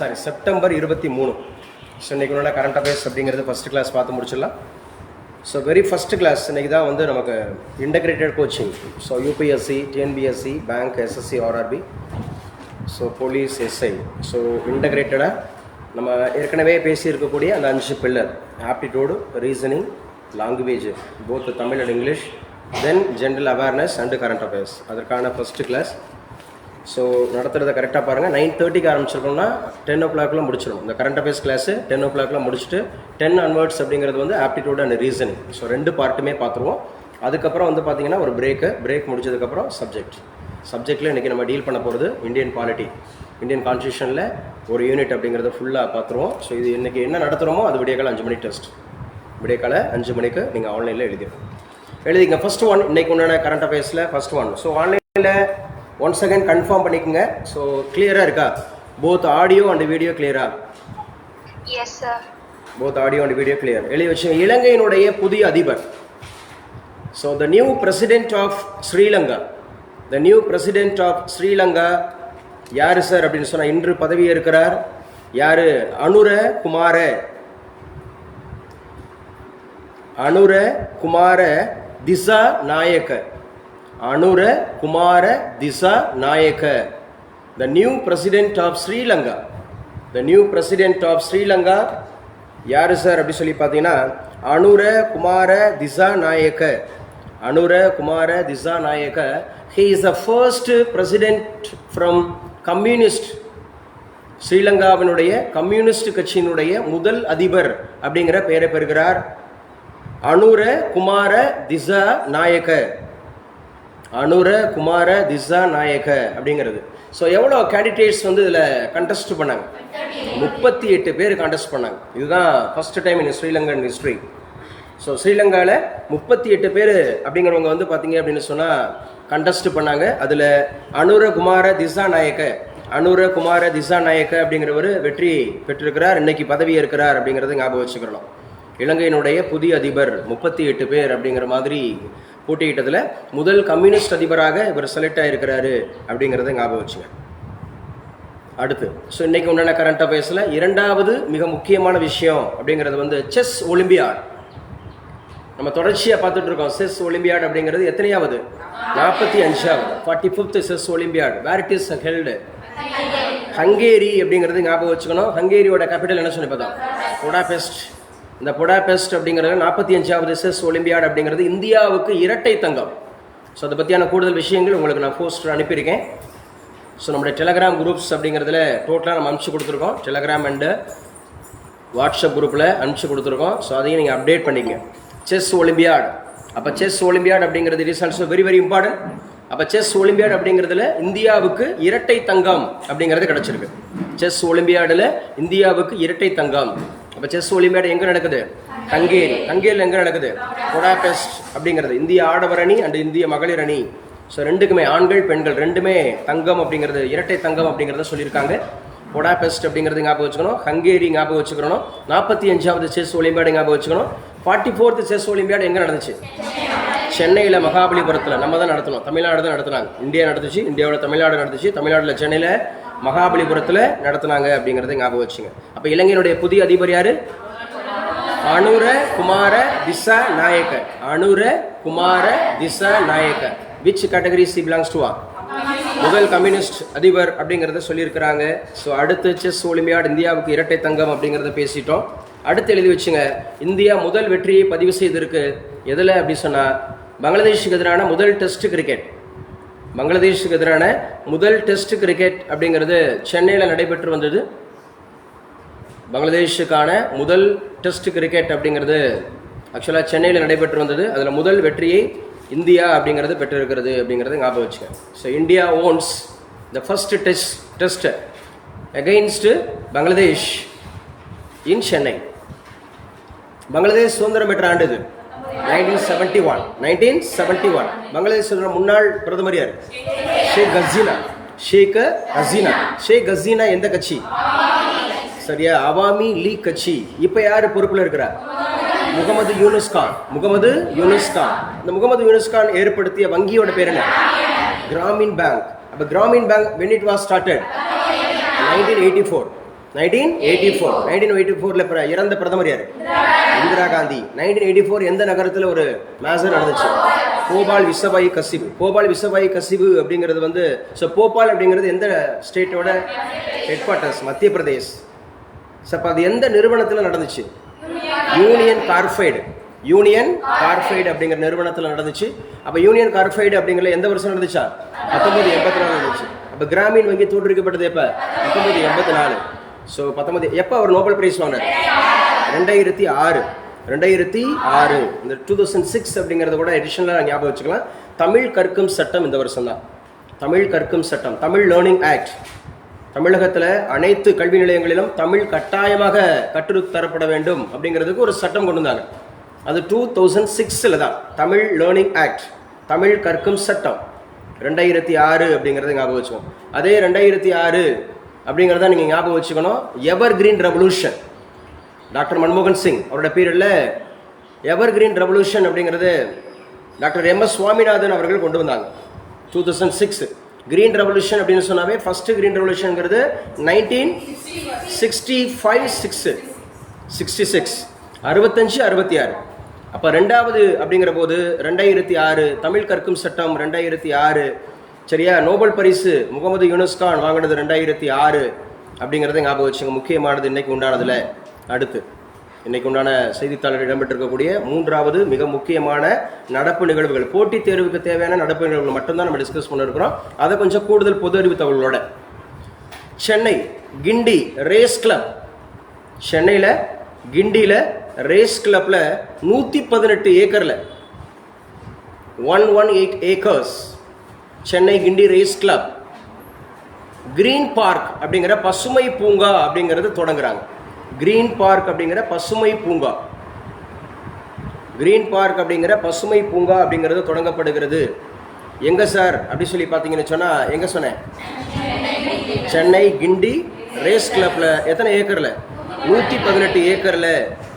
Sorry September 23. So இன்றைக்கி உள்ள current affairs அப்படிங்கிறது ஃபஸ்ட்டு கிளாஸ் பார்த்து முடிச்சிடலாம். ஸோ வெரி ஃபஸ்ட்டு கிளாஸ் இன்றைக்கி தான் வந்து நமக்கு integrated coaching. So UPSC, TNPSC, bank, SSC, RRB, so police, SI. So இன்டகிரேட்டடாக நம்ம ஏற்கனவே பேசியிருக்கக்கூடிய அந்த 5 pillar: aptitude, reasoning, language both Tamil and English, then general awareness and current affairs. அதற்கான ஃபஸ்ட்டு கிளாஸ். ஸோ நடத்துகிறத கரெக்டாக பாருங்கள். 9:30க்கு ஆரம்பிச்சிருக்கோம்னா 10 o'clock முடிச்சிடும். இந்த கரண்ட் அஃபேர்ஸ் கிளாஸு 10 o'clock முடிச்சுட்டு 10 onwards அப்படிங்கிறது வந்து ஆப்டிடியூட் அண்ட் ரீசனிங். ஸோ 2 பார்ட்டுமே பார்த்துருவோம். அதுக்கப்புறம் வந்து பார்த்திங்கன்னா ஒரு பிரேக் முடிச்சதுக்கப்புறம் சப்ஜெக்டில் இன்றைக்கி நம்ம டீல் பண்ண போகிறது இந்தியன் பாலிட்டி, இந்தியன் கான்ஸ்டியூஷனில் ஒரு யூனிட் அப்படிங்கிறத ஃபுல்லாக பார்த்துருவோம். ஸோ இது இன்றைக்கி என்ன நடத்துகிறோமோ அது விடியக்கால 5 மணி டெஸ்ட். விடியக்கால 5 மணிக்கு நீங்கள் ஆன்லைனில் எழுதிங்க. ஃபஸ்ட் ஒன் இன்றைக்கி உண்டான கரண்ட் அஃபேர்ஸில் ஃபஸ்ட் ஒன். ஸோ ஆன்லைனில் ஒன்ஸ் அகைன் கன்ஃபார்ம் பண்ணிக்கோங்க. ஸோ கிளியராக இருக்கா? போத் ஆடியோ அண்ட் வீடியோ கிளியரா? Yes sir. Both audio and video clear. எழுதி வச்சு இலங்கையினுடைய புதிய அதிபர். So the new president of Sri Lanka யார் சார் அப்படின்னு சொன்னால் இன்று பதவியேற்கிறார். யார்? Anura Kumara Dissanayake. The new president of Sri Lanka யாரு சார் அப்படி சொல்லி பார்த்தீங்கன்னா Anura Kumara Dissanayake. He is the first president from communist, ஸ்ரீலங்காவினுடைய communist கட்சியினுடைய முதல் அதிபர் அப்படிங்கிற பெயரை பெறுகிறார். அனுர குமார திசா நாயக்க அப்படிங்கிறது. ஸோ எவ்வளோ கேண்டிடேட்ஸ் வந்து இதில் கண்டெஸ்ட் பண்ணாங்க? 38 பேர் கண்டெஸ்ட் பண்ணாங்க. இதுதான் first time in Sri Lankan history. So ஸ்ரீலங்காவில் 38 பேர் அப்படிங்கிறவங்க வந்து பார்த்தீங்க அப்படின்னு சொன்னால் கண்டெஸ்ட் பண்ணாங்க. அதில் அனுர குமார திசா நாயக்க அப்படிங்கிறவர் வெற்றி பெற்றிருக்கிறார். இன்னைக்கு பதவி இருக்கிறார் அப்படிங்கிறத ஞாபகம் வச்சுக்கிறோம். இலங்கையினுடைய புதிய அதிபர் 38 பேர் அப்படிங்கிற மாதிரி போட்டியிட்டதில் முதல் கம்யூனிஸ்ட் அதிபராக இவர் செலக்ட் ஆகிருக்கிறாரு அப்படிங்கிறத ஞாபகம் வச்சுங்க. அடுத்து ஸோ இன்றைக்கி உண்டான கரண்ட் அஃபேர்ஸில் இரண்டாவது மிக முக்கியமான விஷயம் அப்படிங்கிறது வந்து செஸ் ஒலிம்பியாட். நம்ம தொடர்ச்சியாக பார்த்துட்டு இருக்கோம். செஸ் ஒலிம்பியாட் அப்படிங்கிறது எத்தனையாவது? 45வது 45th chess olympiad. Where it is held? Hungary அப்படிங்கிறது ஞாபகம் வச்சுக்கணும். ஹங்கேரியோட கேபிட்டல் என்ன சொல்லி பார்த்தோம்? புடாபெஸ்ட். இந்த புடாபெஸ்ட் அப்படிங்கிறது 45வது செஸ் ஒலிம்பியாட் அப்படிங்கிறது இந்தியாவுக்கு இரட்டை தங்கம். ஸோ அதை பற்றியான கூடுதல் விஷயங்கள் உங்களுக்கு நான் போஸ்டர் அனுப்பியிருக்கேன். ஸோ நம்முடைய டெலகிராம் குரூப்ஸ் அப்படிங்கிறதுல டோட்டலாக நம்ம அனுப்பிச்சு கொடுத்துருக்கோம். டெலகிராம் அண்டு வாட்ஸ்அப் குரூப்பில் அனுப்பிச்சு கொடுத்துருக்கோம். ஸோ அதையும் நீங்கள் அப்டேட் பண்ணிக்கங்க. Chess olympiad. அப்போ செஸ் ஒலிம்பியாட் அப்படிங்கிறது it is also very very important. அப்போ செஸ் ஒலிம்பியாட் அப்படிங்கிறதுல இந்தியாவுக்கு இரட்டை தங்கம் அப்படிங்கிறது கிடச்சிருக்கு. செஸ் ஒலிம்பியாடில் இந்தியாவுக்கு இரட்டை தங்கம். அப்போ செஸ் ஒலிம்பியாடு எங்கே நடக்குது? ஹங்கேரியில் எங்கே நடக்குது? புடாபெஸ்ட் அப்படிங்கிறது. இந்திய ஆடவர் அணி அண்ட் இந்திய மகளிர் அணி. ஸோ ரெண்டுக்குமே ஆண்கள் பெண்கள் ரெண்டுமே தங்கம் அப்படிங்கிறது, இரட்டை தங்கம் அப்படிங்கிறத சொல்லியிருக்காங்க. புடாபெஸ்ட் அப்படிங்கிறது ஞாபகம் வச்சுக்கணும். ஹங்கேரி ஞாபகம் வச்சுக்கணும். 45வது செஸ் ஒலிம்பியாடு ஞாபகம் வச்சுக்கணும். 44th செஸ் ஒலிம்பியாடு எங்கே நடந்துச்சு? சென்னையில் மகாபலிபுரத்தில் நம்ம தான் நடத்தணும். தமிழ்நாடு தான் நடத்துனாங்க. இந்தியா நடத்துச்சு, இந்தியாவோட தமிழ்நாடு நடத்துச்சு. தமிழ்நாட்டில் சென்னையில் மகாபலிபுரத்தில் நடத்துனாங்க அப்படிங்கிறத ஞாபகம் வச்சுங்க. அப்போ இலங்கையினுடைய புதிய அதிபர் யாரு? Anura Kumara Dissanayake. Which category C belongs to? முதல் கம்யூனிஸ்ட் அதிபர் அப்படிங்கிறத சொல்லியிருக்கிறாங்க. ஸோ அடுத்து செஸ் ஒலிம்பியாட் இந்தியாவுக்கு இரட்டை தங்கம் அப்படிங்கிறத பேசிட்டோம். அடுத்து எழுதி வச்சுங்க. இந்தியா முதல் வெற்றியை பதிவு செய்திருக்கு. எதில் அப்படி சொன்னால் பங்களாதேஷுக்கு எதிரான முதல் டெஸ்ட் கிரிக்கெட் அப்படிங்கிறது சென்னையில் நடைபெற்று வந்தது. பங்களாதேஷுக்கான முதல் டெஸ்ட் கிரிக்கெட் அப்படிங்கிறது ஆக்சுவலாக சென்னையில் நடைபெற்று வந்தது. அதில் முதல் வெற்றியை இந்தியா அப்படிங்கிறது பெற்றிருக்கிறது அப்படிங்கிறத ஞாபகம் வச்சுக்க. So India owns the first test against Bangladesh in Chennai. Bangladesh சுதந்திரம் பெற்ற ஆண்டு இது 1971. பங்களாதேஷ் முன்னாள் பிரதமர் யார்? ஷேக் ஹசீனா எந்த கட்சி? சரியா, அவாமி லீக் கட்சி. இப்போ யார் பொறுப்பில் இருக்கிறார்? முகமது யூனுஸ் கான். இந்த முகமது யூனுஸ் கான் ஏற்படுத்திய வங்கியோட பேர் என்ன? கிராமின் பேங்க். அப்போ Gramin bank when it was started? 1984. 1984 இறந்த பிரதமர் யார்? இந்திரா காந்தி. 1984 எந்த நகரத்தில் ஒரு மேசர் நடந்துச்சு? போபால் விசவாயு கசிவு. போபால் விசவாயு கசிவு அப்படிங்கிறது வந்து போபால் அப்படிங்கிறது எந்த ஸ்டேட்டோட ஹெட் குவார்ட்டர்ஸ்? மத்திய பிரதேஷ். அப்போ அது எந்த நிறுவனத்தில் நடந்துச்சு? யூனியன் கார்பைடு அப்படிங்கிற நிறுவனத்தில் நடந்துச்சு. அப்போ யூனியன் கார்பைடு அப்படிங்கிற எந்த வருஷம் நடந்துச்சா? 1984 நடந்துச்சு. அப்போ கிராமீண் வங்கி தோற்றுவிக்கப்பட்டது எப்போ? 1984. ஸோ 19 எப்போ அவர் நோபல் பிரைஸ் வாங்கினார்? 2006. இந்த 2006 அப்படிங்கிறத கூட எடிஷனலாக ஞாபகம் வச்சுக்கலாம். தமிழ் கற்கும் சட்டம் இந்த வருஷம் தான். தமிழ் கற்கும் சட்டம், தமிழ் லேர்னிங் ஆக்ட். தமிழகத்தில் அனைத்து கல்வி நிலையங்களிலும் தமிழ் கட்டாயமாக கற்றுத்தரப்பட வேண்டும் அப்படிங்கிறதுக்கு ஒரு சட்டம் கொண்டு வந்தாங்க. அது 2006 தான். தமிழ் லேர்னிங் ஆக்ட், தமிழ் கற்கும் சட்டம் 2006 அப்படிங்கிறத ஞாபகம் வச்சுக்கோம். அதே 2006 அப்படிங்கிறத நீங்கள் ஞாபகம் வச்சுக்கணும். எவர் கிரீன் ரெவல்யூஷன், டாக்டர் மன்மோகன் சிங் அவரோட பீரியடில் எவர் கிரீன் ரெவல்யூஷன் அப்படிங்கிறது டாக்டர் MS சுவாமிநாதன் அவர்கள் கொண்டு வந்தாங்க 2006. கிரீன் ரெவல்யூஷன் அப்படின்னு சொன்னாவே ஃபர்ஸ்ட் கிரீன் ரெவல்யூஷன்ங்கிறது 1965-66 65-66. அப்போ ரெண்டாவது அப்படிங்கிற போது 2006 தமிழ் கற்கும் சட்டம் 2006. சரியா? நோபல் பரிசு முகமது யூனுஸ் கான் வாங்கினது 2006 அப்படிங்கிறத ஞாபகம் வச்சுங்க. முக்கியமானது இன்னைக்கு உண்டானதுல. அடுத்து இன்னைக்கு உண்டான செய்தித்தாளர் இடம்பெற்றிருக்கக்கூடிய மூன்றாவது மிக முக்கியமான நடப்பு நிகழ்வுகள், போட்டித் தேர்வுக்கு தேவையான நடப்பு நிகழ்வுகள் மட்டும்தான் நம்ம டிஸ்கஸ் பண்ணிருக்கிறோம். அதை கொஞ்சம் கூடுதல் பொது அறிவு தகவலோட. சென்னை கிண்டி ரேஸ் கிளப், சென்னையில் கிண்டியில் ரேஸ் கிளப்பில் 118 ஏக்கரில் 118 acres Chennai Guindy race club green park அப்படிங்கிற பசுமை பூங்கா அப்படிங்கிறது தொடங்குறாங்க. கிரீன் பார்க் அப்படிங்கிற பசுமை பூங்கா, கிரீன் பார்க் அப்படிங்கிற பசுமை பூங்கா அப்படிங்கிறது தொடங்கப்படுகிறது. எங்க சார் அப்படி சொல்லி பார்த்தீங்கன்னு சொன்னால், எங்க சொன்னேன்? சென்னை கிண்டி ரேஸ் கிளப்ல. எத்தனை ஏக்கர்ல? 118 ஏக்கர்ல.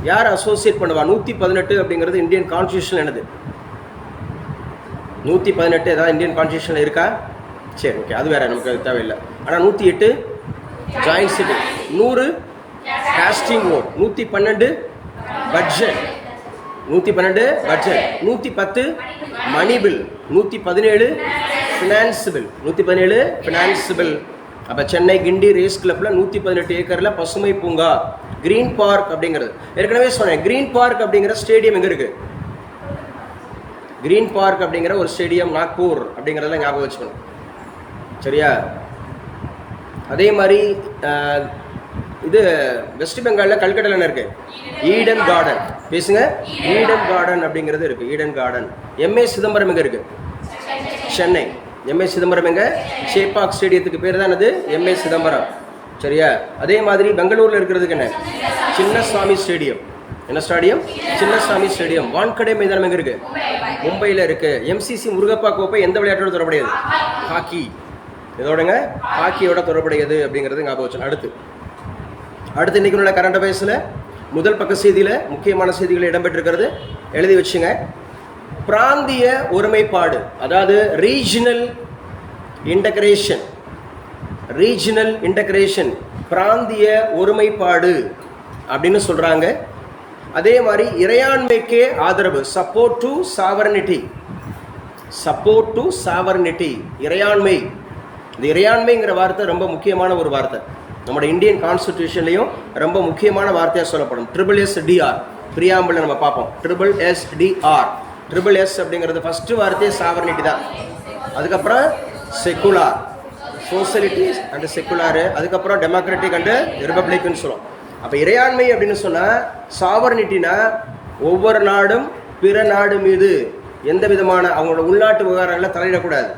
யார் அசோசியேட் பண்ணுவா? 118 அப்படிங்கிறது இந்தியன் கான்ஸ்டியூஷன் என்னது? 118 ஏதாவது இந்தியன் கான்ஸ்டியூஷன்ல இருக்கா? சரி, ஓகே, அது வேற, நமக்கு அது தேவையில்லை. ஆனால் 108 joint sitting, 100 casting vote, 112 budget, 112 budget, 110 money bill, 117 finance bill, 117 finance bill. அப்போ சென்னை கிண்டி ரேஸ் கிளப்ல 118 ஏக்கரில் பசுமை பூங்கா கிரீன் பார்க் அப்படிங்கிறது. ஏற்கனவே சொன்னேன், கிரீன் பார்க் அப்படிங்கிற ஸ்டேடியம் எங்கே இருக்கு? கிரீன் பார்க் அப்படிங்கிற ஒரு ஸ்டேடியம் நாக்பூர் அப்படிங்கிறத ஞாபகம் வச்சுக்கணும். சரியா? அதே மாதிரி இது வெஸ்ட் பெங்காலில் கல்கட்டால என்ன இருக்கு? Eden garden. பேசுங்க. ஈடன் கார்டன் அப்படிங்கிறது இருக்கு. Eden garden. MA சிதம்பரம் எங்க இருக்கு? சென்னை. MA சிதம்பரம் எங்க? சேப்பாக் ஸ்டேடியத்துக்கு பேர் தான் அது MA சிதம்பரம். சரியா? அதே மாதிரி பெங்களூர்ல இருக்கிறதுக்கு என்ன? சின்னசாமி ஸ்டேடியம். என்ன ஸ்டேடியம்? சின்னசாமி ஸ்டேடியம். வான்கடை மைதானம் எங்க இருக்கு? மும்பையில் இருக்கு. MCC முருகப்பா கோப்பை எந்த விளையாட்டோட தொடர்புடையது? ஹாக்கி. இதோடங்க ஹாக்கியோட தொடர்புடையது அப்படிங்கிறது ஞாபகம் வச்சு. அடுத்து இன்னைக்கு உள்ள கரண்ட் அஃபேர்ஸில் முதல் பக்க செய்தியில் முக்கியமான செய்திகள் இடம்பெற்றிருக்கிறது. எழுதி வச்சுங்க. பிராந்திய ஒருமைப்பாடு, அதாவது ரீஜனல் இன்டகிரேஷன். ரீஜனல் இன்டகிரேஷன், பிராந்திய ஒருமைப்பாடு அப்படின்னு சொல்றாங்க. அதே மாதிரி இறையாண்மைக்கே ஆதரவு, support to sovereignty. Support to sovereignty, இறையாண்மை. இந்த இறையாண்மைங்கிற வார்த்தை ரொம்ப முக்கியமான ஒரு வார்த்தை. நம்மளோட இந்தியன் கான்ஸ்டிடியூஷன்லையும் ரொம்ப முக்கியமான வார்த்தையாக சொல்லப்படும். SSDR பிரியாம்பிள் நம்ம பார்ப்போம். SSDR. SSS அப்படிங்கிறது ஃபர்ஸ்ட் வார்த்தையே சாவர்னிட்டி தான். அதுக்கப்புறம் செக்குலார், சோசியலிட்டிஸ் அண்ட் செக்குலாரு. அதுக்கப்புறம் டெமோக்ராட்டிக் அண்ட் ரிபப்ளிக்னு சொல்லுவோம். அப்போ இறையாண்மை அப்படின்னு சொன்னால், சாவர்னிட்டினா ஒவ்வொரு நாடும் பிற நாடு மீது எந்த விதமான அவங்களோட உள்நாட்டு விவகாரங்களை தலையிடக்கூடாது.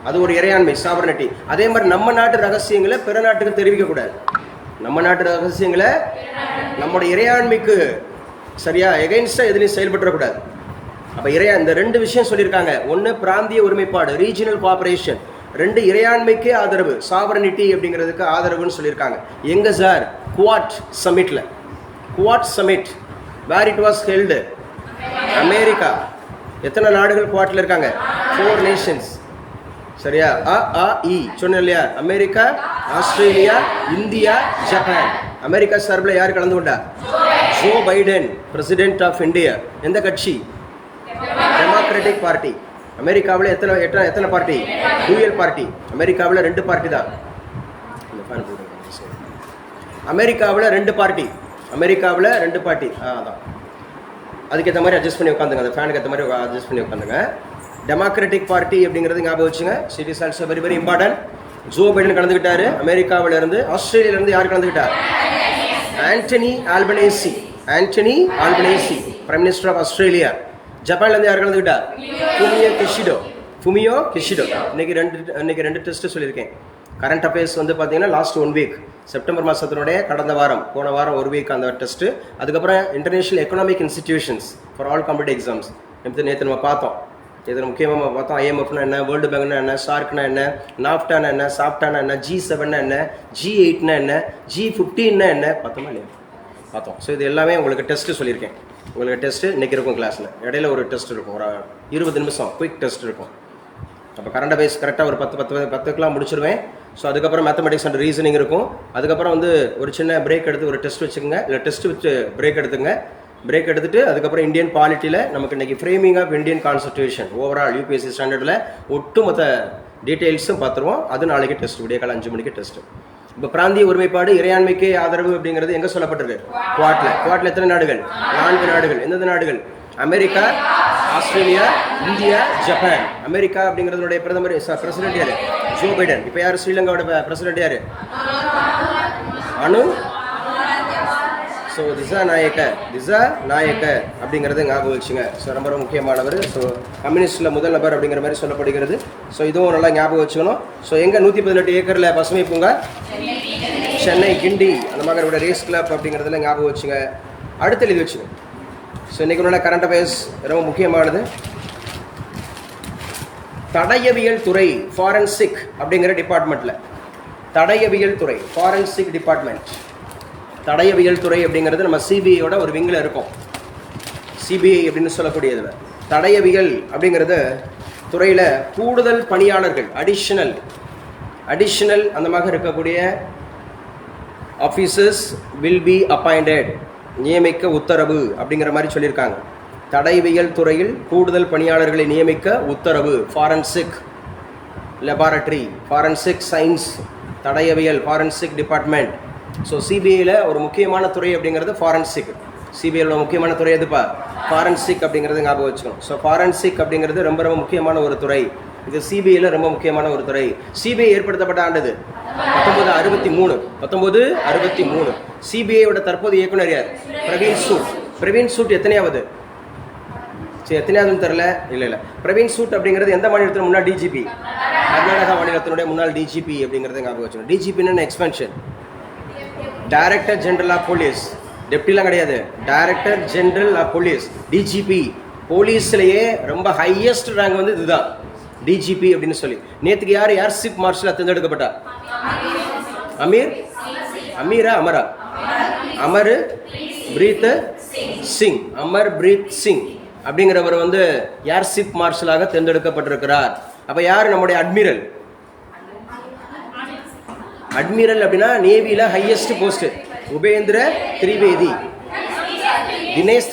அது ஒரு இறையாண்மை, சாவர்னிட்டி. அதே மாதிரி நம்ம நாட்டு ரகசியங்களை பிற நாட்டுக்கு தெரிவிக்கக்கூடாது. நம்ம நாட்டு ரகசியங்களை நம்மளோட இறையாண்மைக்கு சரியா எகைன்ஸ்டாக எதுலையும் செயல்பட்டுறக்கூடாது. அப்போ இந்த ரெண்டு விஷயம் சொல்லியிருக்காங்க. ஒன்று பிராந்திய ஒருமைப்பாடு, ரீஜனல் கோஆபரேஷன். 2 இறையாண்மைக்கே ஆதரவு, சாவர்னிட்டி அப்படிங்கிறதுக்கு ஆதரவுன்னு சொல்லியிருக்காங்க. எங்க சார்? குவாட் சமிட்ல. Quad summit where it was held? America. எத்தனை நாடுகள் குவாட்ல இருக்காங்க? 4 நேஷன்ஸ். சரியா? அ ஆ இ சொன்னேன் இல்லையா? America, Australia, India, Japan. America சார்பில் யார் கலந்து கொண்டா? Joe Biden, president of India. எந்த கட்சி? Democratic party. அமெரிக்காவில் எத்தனை பார்ட்டி? Dual party. அமெரிக்காவில் 2 பார்ட்டி தான். அமெரிக்காவில் 2 பார்ட்டி. அமெரிக்காவில் 2 பார்ட்டி. அதான் அதுக்கேற்ற மாதிரி அட்ஜஸ்ட் பண்ணி உட்காந்துங்க. அந்த ஃபேனுக்கு ஏற்ற மாதிரி அட்ஜஸ்ட் பண்ணி உட்காந்துங்க. டெமோக்ராட்டிக் பார்ட்டி அப்படிங்கிறது ஞாபகம் வச்சுங்க. It is also very very important. Joe Biden கலந்துக்கிட்டாரு அமெரிக்காவில இருந்து. ஆஸ்திரேலியால இருந்து யார் கலந்துக்கிட்டார்? Anthony Albanese. Anthony Albanese, prime minister of Australia. ஜப்பான்ல இருந்து யார் கலந்துக்கிட்டா? ஃபுமியோ கிஷிடோ. இன்னைக்கு ரெண்டு டெஸ்ட் சொல்லியிருக்கேன். கரண்ட் அஃபேர்ஸ் வந்து பார்த்தீங்கன்னா லாஸ்ட் 1 வீக், செப்டம்பர் மாதத்தினுடைய கடந்த வாரம், போன வாரம் 1 வீக் அந்த டெஸ்ட்டு. அதுக்கப்புறம் international economic institutions for all competitive exams நேற்று நம்ம பார்த்தோம். இதில் முக்கியமாக பார்த்தோம் ஐஎம்எஃப்னா என்ன, வேர்ல்டு பேங்க்னா என்ன, சார்க்னா என்ன, நாஃப்டானா என்ன, சாப்டானா என்ன, G7 என்ன, G8 என்ன, G15 என்ன, பார்த்தோமா இல்லையா? பார்த்தோம். ஸோ இது எல்லாமே உங்களுக்கு டெஸ்ட்டு சொல்லியிருக்கேன். உங்களுக்கு டெஸ்ட்டு இன்றைக்கி இருக்கும் கிளாஸில். இடையில ஒரு டெஸ்ட் இருக்கும், ஒரு 20 நிமிஷம் குயிக் டெஸ்ட் இருக்கும். அப்போ கரண்ட் அஃபேர்ஸ் கரெக்டாக ஒரு 10 முடிச்சிருவேன். ஸோ அதுக்கப்புறம் மேத்தமெட்டிக்ஸ் அண்ட் ரீசனிங் இருக்கும். அதுக்கப்புறம் வந்து ஒரு சின்ன பிரேக் எடுத்து ஒரு டெஸ்ட் வச்சுக்கோங்க. இல்லை டெஸ்ட் வச்சு பிரேக் எடுத்துங்க. பிரேக் எடுத்துட்டு அதுக்கப்புறம் இந்தியன் பாலிட்டியில் நமக்கு இன்றைக்கி framing of Indian constitution overall UPSC ஸ்டாண்டர்டில் ஒட்டுமொத்த டீட்டெயில்ஸும் பார்த்துருவோம். அது நாளைக்கு டெஸ்ட், விடியக்கால 5 மணிக்கு டெஸ்ட்டு. இப்போ பிராந்திய ஒருமைப்பாடு, இறையாண்மைக்கு ஆதரவு அப்படிங்கிறது எங்கே சொல்லப்பட்டிருக்கு? குவாட்ல எத்தனை நாடுகள்? 4 நாடுகள். எந்தெந்த நாடுகள்? America, Australia, India, Japan. America அப்படிங்கிறதுடைய பிரசிடென்ட் யாரு? Joe Biden. இப்போ யார் ஸ்ரீலங்காவோட பிரசிடென்ட் யாரு? அனு. ஸோ திசா நாயக்க அப்படிங்கிறது ஞாபகம் வச்சுங்க. ஸோ ரொம்ப ரொம்ப முக்கியமானவர். ஸோ கம்யூனிஸ்டில் முதல் நபர் அப்படிங்கிற மாதிரி சொல்லப்படுகிறது. ஸோ இதுவும் நல்லா ஞாபகம் வச்சுக்கணும். ஸோ எங்கே 118 ஏக்கரில் பசுமை பூங்கா? சென்னை, கிண்டி, அந்த மாதிரி ரேஸ் கிளப் அப்படிங்கிறதுல ஞாபகம் வச்சுங்க. அடுத்து எழுதி வச்சுங்க. ஸோ இன்றைக்கு உள்ள கரண்ட் அஃபேர்ஸ் ரொம்ப முக்கியமானது. தடயவியல் துறை, ஃபாரன்சிக் அப்படிங்கிற டிபார்ட்மெண்ட்டில், தடயவியல் துறை, ஃபாரன்சிக் டிபார்ட்மெண்ட். தடயவியல் துறை அப்படிங்கிறது நம்ம சிபிஐயோட ஒரு விங்கில் இருக்கும். சிபிஐ அப்படின்னு சொல்லக்கூடியதில் தடயவியல் அப்படிங்கிறது துறையில் கூடுதல் பணியாளர்கள், அடிஷ்னல் அந்த மாதிரி இருக்கக்கூடிய ஆஃபீஸர்ஸ் வில் பி அப்பாயிண்டட், நியமிக்க உத்தரவு அப்படிங்கிற மாதிரி சொல்லியிருக்காங்க. தடயவியல் துறையில் கூடுதல் பணியாளர்களை நியமிக்க உத்தரவு. ஃபாரன்சிக் லெபார்டரி, ஃபாரன்சிக் சயின்ஸ், தடயவியல், ஃபாரன்சிக் டிபார்ட்மெண்ட். ஸோ சிபிஐயில் ஒரு முக்கியமான துறை அப்படிங்கிறது ஃபாரன்சிக். சிபிஐயில் முக்கியமான துறை எதுப்பா? ஃபாரன்சிக் அப்படிங்கிறது ஞாபகம் வச்சுக்கணும். ஸோ ஃபாரன்சிக் அப்படிங்கிறது ரொம்ப ரொம்ப முக்கியமான ஒரு துறை. இது சிபிஐயில் ரொம்ப முக்கியமான ஒரு துறை. சிபிஐ ஏற்படுத்தப்பட்ட ஆண்டு 1963. சிபிஐயோட தற்போது இயக்குனர் யார்? பிரவீன் சூட். எத்தனையாவது? சரி, எத்தனையாவதுன்னு தெரில. இல்லை பிரவீன் சூட் அப்படிங்கிறது எந்த மாநிலத்தின் முன்னாள் டிஜிபி? கர்நாடகா மாநிலத்தினுடைய முன்னாள் டிஜிபி அப்படிங்கிறது ஞாபகம் வச்சுக்கணும். டிஜிபின்னு expansion, director general of police. டெப்டிலாம் கிடையாது, director general of police, DGP. போலீஸ்லேயே ரொம்ப ஹையஸ்ட் ரேங்க் வந்து இதுதான், டிஜிபி அப்படின்னு சொல்லி. நேற்றுக்கு யார் ஏர்ஷிப் மார்ஷலாக தேர்ந்தெடுக்கப்பட்டா? அமர் பிரீத் சிங் அப்படிங்கிறவர் வந்து ஏர்ஷிப் மார்ஷலாக தேர்ந்தெடுக்கப்பட்டிருக்கிறார். அப்போ யார் நம்முடைய அட்மிரல் அப்படின்னா நேவியில் ஹையஸ்ட் போஸ்ட்? உபேந்திர திரிவேதி, தினேஷ்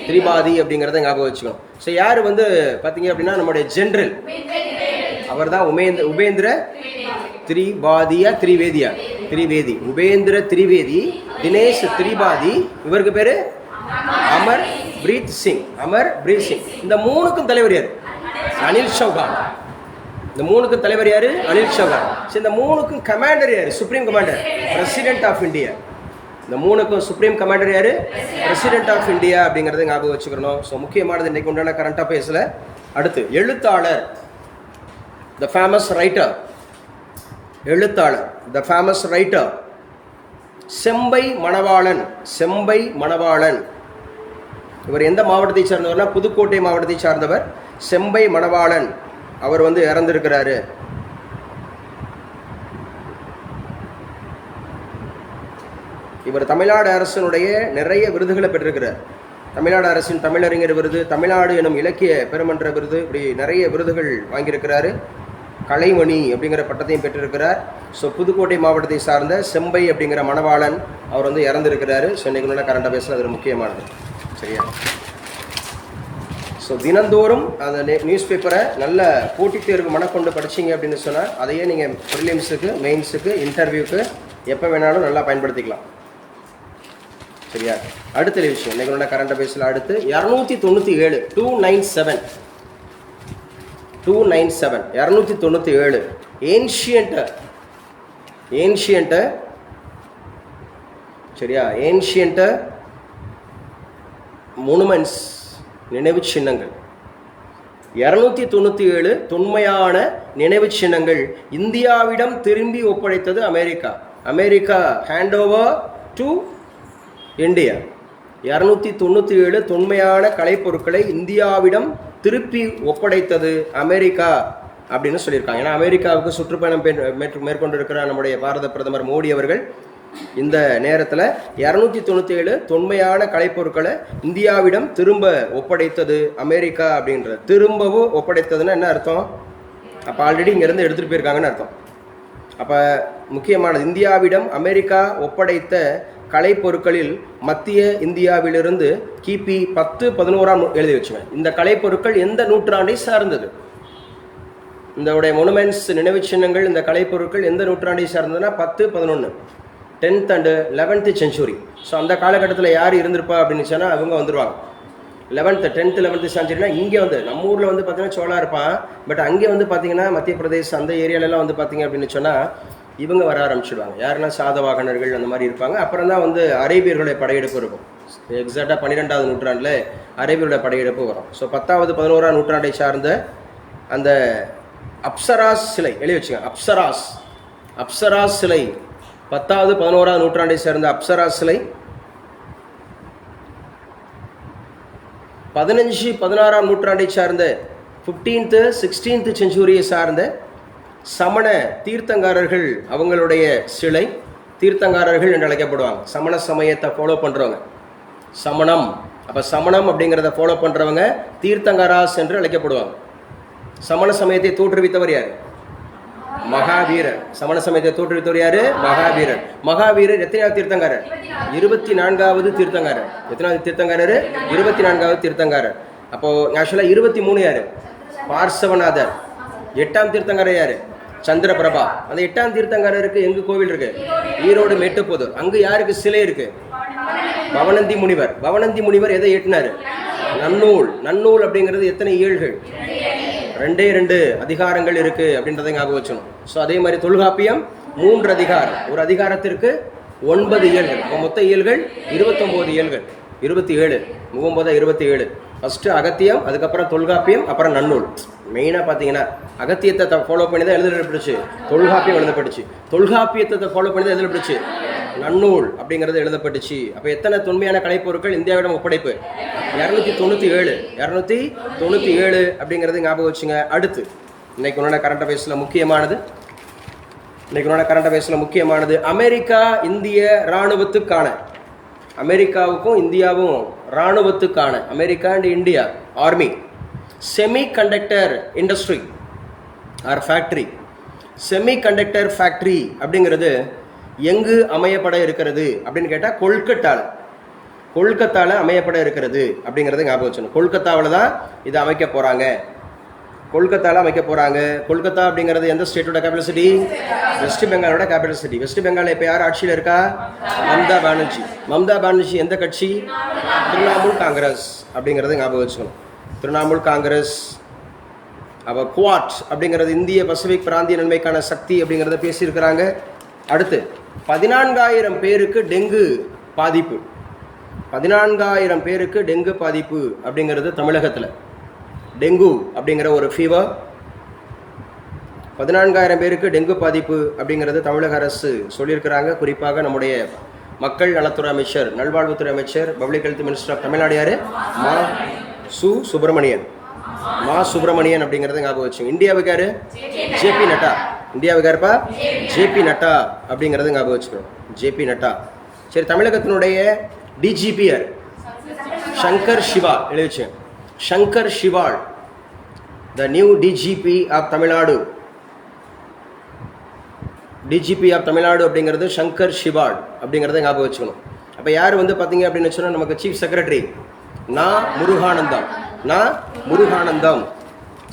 திரிபாதி அப்படிங்கிறத ஞாபகம் வச்சுக்கணும். ஸோ யார் வந்து பார்த்தீங்க அப்படின்னா நம்முடைய ஜெனரல், அவர் தான் உபேந்திர திரிவேதி. உபேந்திர திரிவேதி, தினேஷ் திரிபாதி, இவருக்கு பேர் அமர் பிரீத் சிங். இந்த 3க்கும் தலைவர் யார்? அனில் சௌகான். இந்த 3க்கும் தலைவர் யாரு? அனில் சௌகான். சரி, இந்த 3க்கும் கமாண்டர் யாரு? Supreme commander, president of India. இந்த 3க்கும் சுப்ரீம் கமாண்டர் யாரு? பிரசிடென்ட் ஆஃப் இந்தியா அப்படிங்கிறத ஞாபகம் வச்சுக்கணும். ஸோ முக்கியமானது இன்னைக்கு உண்டான கரண்ட் அஃபேர்ஸில். அடுத்து எழுத்தாளர், த ஃபேமஸ் ரைட்டர். செம்பை மணவாளன். இவர் எந்த மாவட்டத்தை சார்ந்தவர்னா புதுக்கோட்டை மாவட்டத்தை சார்ந்தவர். செம்பை மணவாளன் அவர் வந்து இறந்திருக்கிறாரு. இவர் தமிழ்நாடு அரசினுடைய நிறைய விருதுகளை பெற்றிருக்கிறார். தமிழ்நாடு அரசின் தமிழறிஞர் விருது, தமிழ்நாடு எனும் இலக்கிய பெருமன்ற விருது, இப்படி நிறைய விருதுகள் வாங்கியிருக்கிறாரு. கலைமணி அப்படிங்கிற பட்டத்தையும் பெற்றிருக்கிறார். ஸோ புதுக்கோட்டை மாவட்டத்தை சார்ந்த செம்பை அப்படிங்கிற மணவாளன் அவர் வந்து இறந்துருக்கிறாரு. ஸோ இன்றைக்கு நல்ல கரண்ட் அஃபேர்ஸில் அது முக்கியமானது. சரியா? ஸோ தினந்தோறும் அந்த நியூஸ் பேப்பரை நல்ல போட்டித் தேர்வு மனக்கொண்டு படிச்சிங்க அப்படின்னு சொன்னால் அதையே நீங்கள் ப்ரிலிம்ஸுக்கு, மெயின்ஸுக்கு, இன்டர்வியூக்கு எப்போ வேணாலும் நல்லா பயன்படுத்திக்கலாம். சரியா? அடுத்த விஷயம் இன்றைக்கு கரண்ட் அஃபேர்ஸில் அடுத்து 297 297 ஏன்ஷியன்ட் சரியா? ஏன்ஷியன்ட் மொனுமெண்ட்ஸ் நினைவு சின்னங்கள் 297 தொன்மையான நினைவு சின்னங்கள் இந்தியாவிடம் திரும்பி ஒப்படைத்தது America. America hand over to India. 297 தொன்மையான கலைப்பொருட்களை இந்தியாவிடம் திருப்பி ஒப்படைத்தது அமெரிக்கா அப்படின்னு சொல்லியிருக்காங்க. ஏன்னா அமெரிக்காவுக்கு சுற்றுப்பயணம் மேற்கொண்டிருக்கிற நம்முடைய பாரத பிரதமர் மோடி அவர்கள் இந்த நேரத்தில் 297 தொன்மையான கலைப்பொருட்களை இந்தியாவிடம் திரும்ப ஒப்படைத்தது அமெரிக்கா அப்படின்றது. திரும்பவும் ஒப்படைத்ததுன்னா என்ன அர்த்தம்? அப்போ ஆல்ரெடி இங்கேருந்து எடுத்துகிட்டு போயிருக்காங்கன்னு அர்த்தம். அப்போ முக்கியமானது இந்தியாவிடம் அமெரிக்கா ஒப்படைத்த கலைப்பொருட்களில் மத்திய இந்தியாவிலிருந்து கிபி 10-11ஆம் எழுதி வச்சுவேன். இந்த கலைப்பொருட்கள் எந்த நூற்றாண்டை சார்ந்தது? இந்த மொனுமெண்ட்ஸ் நினைவு சின்னங்கள், இந்த கலைப்பொருட்கள் எந்த நூற்றாண்டை சார்ந்ததுன்னா 10-11, 10th and 11th century. So அந்த காலகட்டத்தில் யார் இருந்திருப்பா அப்படின்னு சொன்னால் அவங்க வந்துடுவாங்க. 10th 11th centuryனா இங்கே வந்து நம்ம ஊரில் வந்து பார்த்தீங்கன்னா சோழா இருப்பான். பட் அங்கே வந்து பார்த்தீங்கன்னா மத்திய பிரதேஷ் அந்த ஏரியாலெலாம் வந்து பார்த்தீங்க அப்படின்னு சொன்னால் இவங்க வர ஆரம்பிச்சிடுவாங்க. யாருன்னா சாதவாகனர்கள் அந்த மாதிரி இருப்பாங்க. அப்புறம் தான் வந்து அரேபியர்களுடைய படையெடுப்பு இருக்கும். எக்ஸாக்டாக 12வது நூற்றாண்டில் அரேபியர்களுடைய படையெடுப்பு வரும். ஸோ 10வது 11ஆம் நூற்றாண்டை சார்ந்த அந்த அப்சராஸ் சிலை எழுதி வச்சுங்க. அப்சராஸ் சிலை 10வது 11ஆம் நூற்றாண்டை சேர்ந்த அப்சராஸ் சிலை, 15-16ஆம் நூற்றாண்டை சார்ந்த 15th 16th செஞ்சுரியை சார்ந்த சமண தீர்த்தங்காரர்கள் அவங்களுடைய சிலை. தீர்த்தங்காரர்கள் என்று அழைக்கப்படுவாங்க. சமண சமயத்தை ஃபாலோ பண்ணுறவங்க சமணம். அப்போ சமணம் அப்படிங்கிறத ஃபாலோ பண்ணுறவங்க தீர்த்தங்காராஸ் என்று அழைக்கப்படுவாங்க. சமண சமயத்தை தோற்றுவித்தவர் யார்? மகாவீரர். சமண சமயத்தை தோற்றுவித்தவர் யாரு? மகாவீரர். மகாவீரர் எத்தனையாவது தீர்த்தங்காரர்? 24வது தீர்த்தங்காரர். எத்தனாவது தீர்த்தங்காரர்? 24வது தீர்த்தங்காரர். அப்போ ஆக்சுவலாக 23 யாரு? பார்சவநாதர். 8ஆம் தீர்த்தங்காரர் யாரு? சந்திரபிரபா. அந்த 8ஆம் தீர்த்தங்காரருக்கு எங்க கோவில் இருக்கு? ஈரோடு மேட்டுப்போதூர். அங்கு யாருக்கு சிலை இருக்கு? பவனந்தி முனிவர். பவனந்தி முனிவர் எதை எட்டினாரு? நன்னூல். நன்னூல் அப்படிங்கிறது எத்தனை இயல்கள்? 2 அதிகாரங்கள் இருக்கு அப்படின்றத ஞாபகம் வச்சணும். ஸோ அதே மாதிரி தொல்காப்பியம் 3 அதிகாரம். ஒரு அதிகாரத்திற்கு 9 இயல்கள். மொத்த இயல்கள் 29 இயல்கள். 27 27. ஃபர்ஸ்ட் அகத்தியம், அதுக்கப்புறம் தொல்காப்பியம், அப்புறம் நன்னூல். மெயினாக பார்த்தீங்கன்னா அகத்தியத்தை ஃபாலோ பண்ணி தான் எழுதப்பட்டுச்சு தொல்காப்பியம் எழுதப்பட்டுச்சு. தொல்காப்பியத்தை ஃபாலோ பண்ணி தான் எழுதப்பட்டுச்சு நன்னூல் அப்படிங்கிறது எழுதப்பட்டுச்சு. அப்போ எத்தனை தொன்மையான கலைப்பொருட்கள் இந்தியாவிடம் ஒப்படைப்பு? 297 அப்படிங்கிறது ஞாபகம் வச்சுங்க. அடுத்து இன்னைக்கு உன்னோட கரண்ட் அஃபேர்ஸில் முக்கியமானது அமெரிக்கா இந்திய இராணுவத்துக்கான, அமெரிக்காவுக்கும் இந்தியாவும் இராணுவத்துக்கான, America and India army semiconductor industry or factory. Semiconductor factory அப்படிங்கிறது எங்கு அமையப்பட இருக்கிறது அப்படின்னு கேட்டால் கொல்கத்தாவில் அமையப்பட இருக்கிறது அப்படிங்கிறத ஞாபகம் வச்சுக்கணும். கொல்கத்தாவில் தான் இதை அமைக்க போகிறாங்க. கொல்கத்தா அப்படிங்கிறது எந்த ஸ்டேட்டோட கேபிட்டல் சிட்டி? வெஸ்ட் பெங்காலோட கேபிட்டல் சிட்டி. வெஸ்ட் பெங்கால் இப்போ யார் ஆட்சியில் இருக்கா? மம்தா பானர்ஜி எந்த கட்சி? திரிணாமுல் காங்கிரஸ் அப்படிங்கிறத ஞாபகம் வச்சுக்கணும். திரிணாமுல் காங்கிரஸ். அப்போ குவாட் அப்படிங்கிறது இந்திய பசிபிக் பிராந்திய நன்மைக்கான சக்தி அப்படிங்கிறத பேசியிருக்கிறாங்க. அடுத்து 14,000 பேருக்கு டெங்கு பாதிப்பு. 14,000 பேருக்கு டெங்கு பாதிப்பு அப்படிங்கிறது தமிழகத்தில். டெங்கு அப்படிங்கிற ஒரு ஃபீவர். 14,000 பேருக்கு டெங்கு பாதிப்பு அப்படிங்கிறது தமிழக அரசு சொல்லியிருக்கிறாங்க. குறிப்பாக நம்முடைய மக்கள் நலத்துறை அமைச்சர், நல்வாழ்வுத்துறை அமைச்சர், public health minister of Tamil Nadu யாரு? சுப்பிரமணியன் அப்படிங்கிறத ஞாபகம் வச்சு. இந்தியாவுக்கு யாரு? ஜேபி நட்டா. இந்தியாவுக்கு யாருப்பா? ஜேபி நட்டா அப்படிங்கிறத ஞாபகம் வச்சுக்கணும். ஜேபி நட்டா. சரி, தமிழகத்தினுடைய டிஜிபி யார்? சங்கர் சிவா எழுதிச்சு. Shankar Jiwal, the new DGP of Tamil Nadu. DGP of Tamil Nadu அப்படிங்கிறது சங்கர் சிவால் அப்படிங்கிறத ஞாபகம் வச்சுக்கணும். அப்போ யார் வந்து பார்த்தீங்க அப்படின்னு சொன்னால் நமக்கு chief secretary Muruganandam. Muruganandam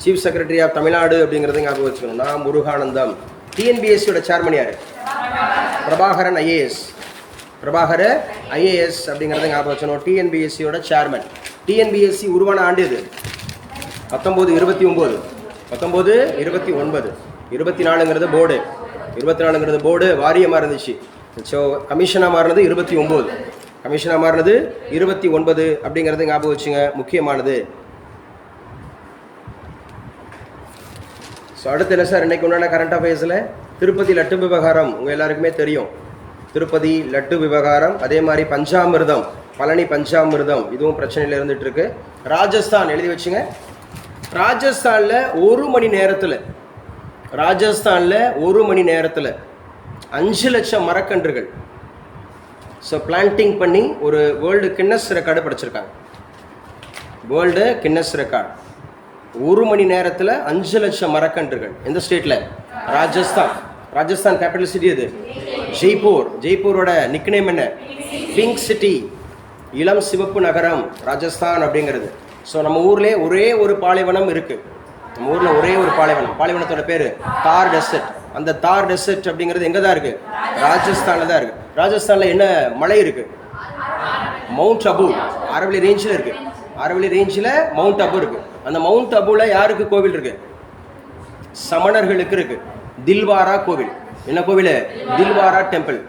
chief secretary of Tamil Nadu அப்படிங்கிறத ஞாபகம் வச்சுக்கணும். முருகானந்தம். டிஎன்பிஎஸ்சியோட சேர்மன் யார்? பிரபாகரன் ஐஏஎஸ். பிரபாகர ஐஏஎஸ் அப்படிங்கிறத ஞாபகம் வச்சுக்கணும். டிஎன்பிஎஸ்சியோட சேர்மன். டிஎன்பிஎஸ்சி உருவான ஆண்டு இது 1929. 1929. 24ங்கிறது போர்டு. 24ங்கிறது போர்டு வாரியமாக இருந்துச்சு. ஸோ கமிஷனாக மாறினது 29. கமிஷனாக மாறினது 29 அப்படிங்கிறது ஞாபகம் வச்சுங்க, முக்கியமானது. ஸோ அடுத்து என்ன சார் இன்னைக்கு உண்டான கரண்ட் அஃபேர்ஸில் திருப்பதி லட்டு விவகாரம் உங்கள் எல்லாருக்குமே தெரியும். திருப்பதி லட்டு விவகாரம், அதே மாதிரி பஞ்சாமிர்தம், பழனி பஞ்சாமிர்தம், இதுவும் பிரச்சனையில் இருந்துட்டு இருக்கு. ராஜஸ்தான் எழுதி வச்சுங்க. ராஜஸ்தானில் ஒரு மணி நேரத்தில் 5 லட்சம் மரக்கன்றுகள் ஸோ பிளான்டிங் பண்ணி ஒரு வேர்ல்டு கின்னஸ் ரெக்கார்டு படிச்சிருக்காங்க. World Guinness record. ஒரு மணி நேரத்தில் 5 லட்சம் மரக்கன்றுகள். எந்த ஸ்டேட்டில்? ராஜஸ்தான். ராஜஸ்தான் கேபிட்டல் சிட்டி எது? ஜெய்ப்பூர். ஜெய்ப்பூரோட நிக்நேம் என்ன? பிங்க் சிட்டி, இளம் சிவப்பு நகரம் ராஜஸ்தான் அப்படிங்கிறது. ஸோ நம்ம ஊர்லேயே ஒரே ஒரு பாலைவனம் இருக்குது. நம்ம ஊரில் ஒரே ஒரு பாலைவனம். பாலைவனத்தோட பேர் தார் டெசர்ட். அந்த தார் டெசர்ட் அப்படிங்கிறது எங்கே தான் இருக்குது? ராஜஸ்தானில் தான் இருக்குது. ராஜஸ்தானில் என்ன மலை இருக்குது? மவுண்ட் அபு. அரவலி ரேஞ்சில் இருக்குது. அரவலி ரேஞ்சில் மவுண்ட் அபு இருக்குது. அந்த மவுண்ட் அபுவில் யாருக்கு கோவில் இருக்குது? சமணர்களுக்கு இருக்குது. தில்வாரா கோவில். என்ன கோவில்? தில்வாரா டெம்பிள்.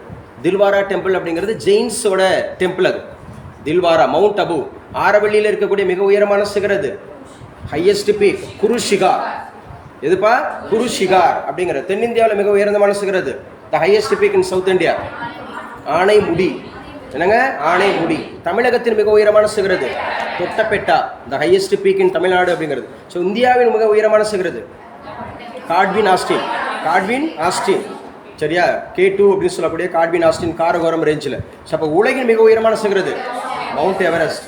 தில்வாரா டெம்பிள் அப்படிங்கிறது ஜெயின்ஸோட டெம்பிள். அது தில்வாரா. மவுண்ட் அபு ஆரவல்லியில் இருக்கக்கூடிய மிக உயரமான சிகரம். Highest peak Guru Shikhar. எதுப்பா? குருஷிகார் அப்படிங்கிறது தென்னிந்தியாவில் மிக உயர்ந்தமான சிகரம். The highest peak in south India. Anamudi. என்னங்க? ஆனைமுடி. தமிழகத்தின் மிக உயரமான சிகரம் Doddabetta. The highest peak in Tamil Nadu அப்படிங்கிறது. ஸோ இந்தியாவின் மிக உயரமான சிகரம் காட்வின் ஆஸ்டின். காட்வின் ஆஸ்டின், சரியா? K2 அப்படின்னு சொல்லக்கூடிய காட்வின் ஆஸ்டின் காரகோரம் ரேஞ்சில். ஸோ அப்போ உலகின் மிக உயரமான சிகரம் mount Everest.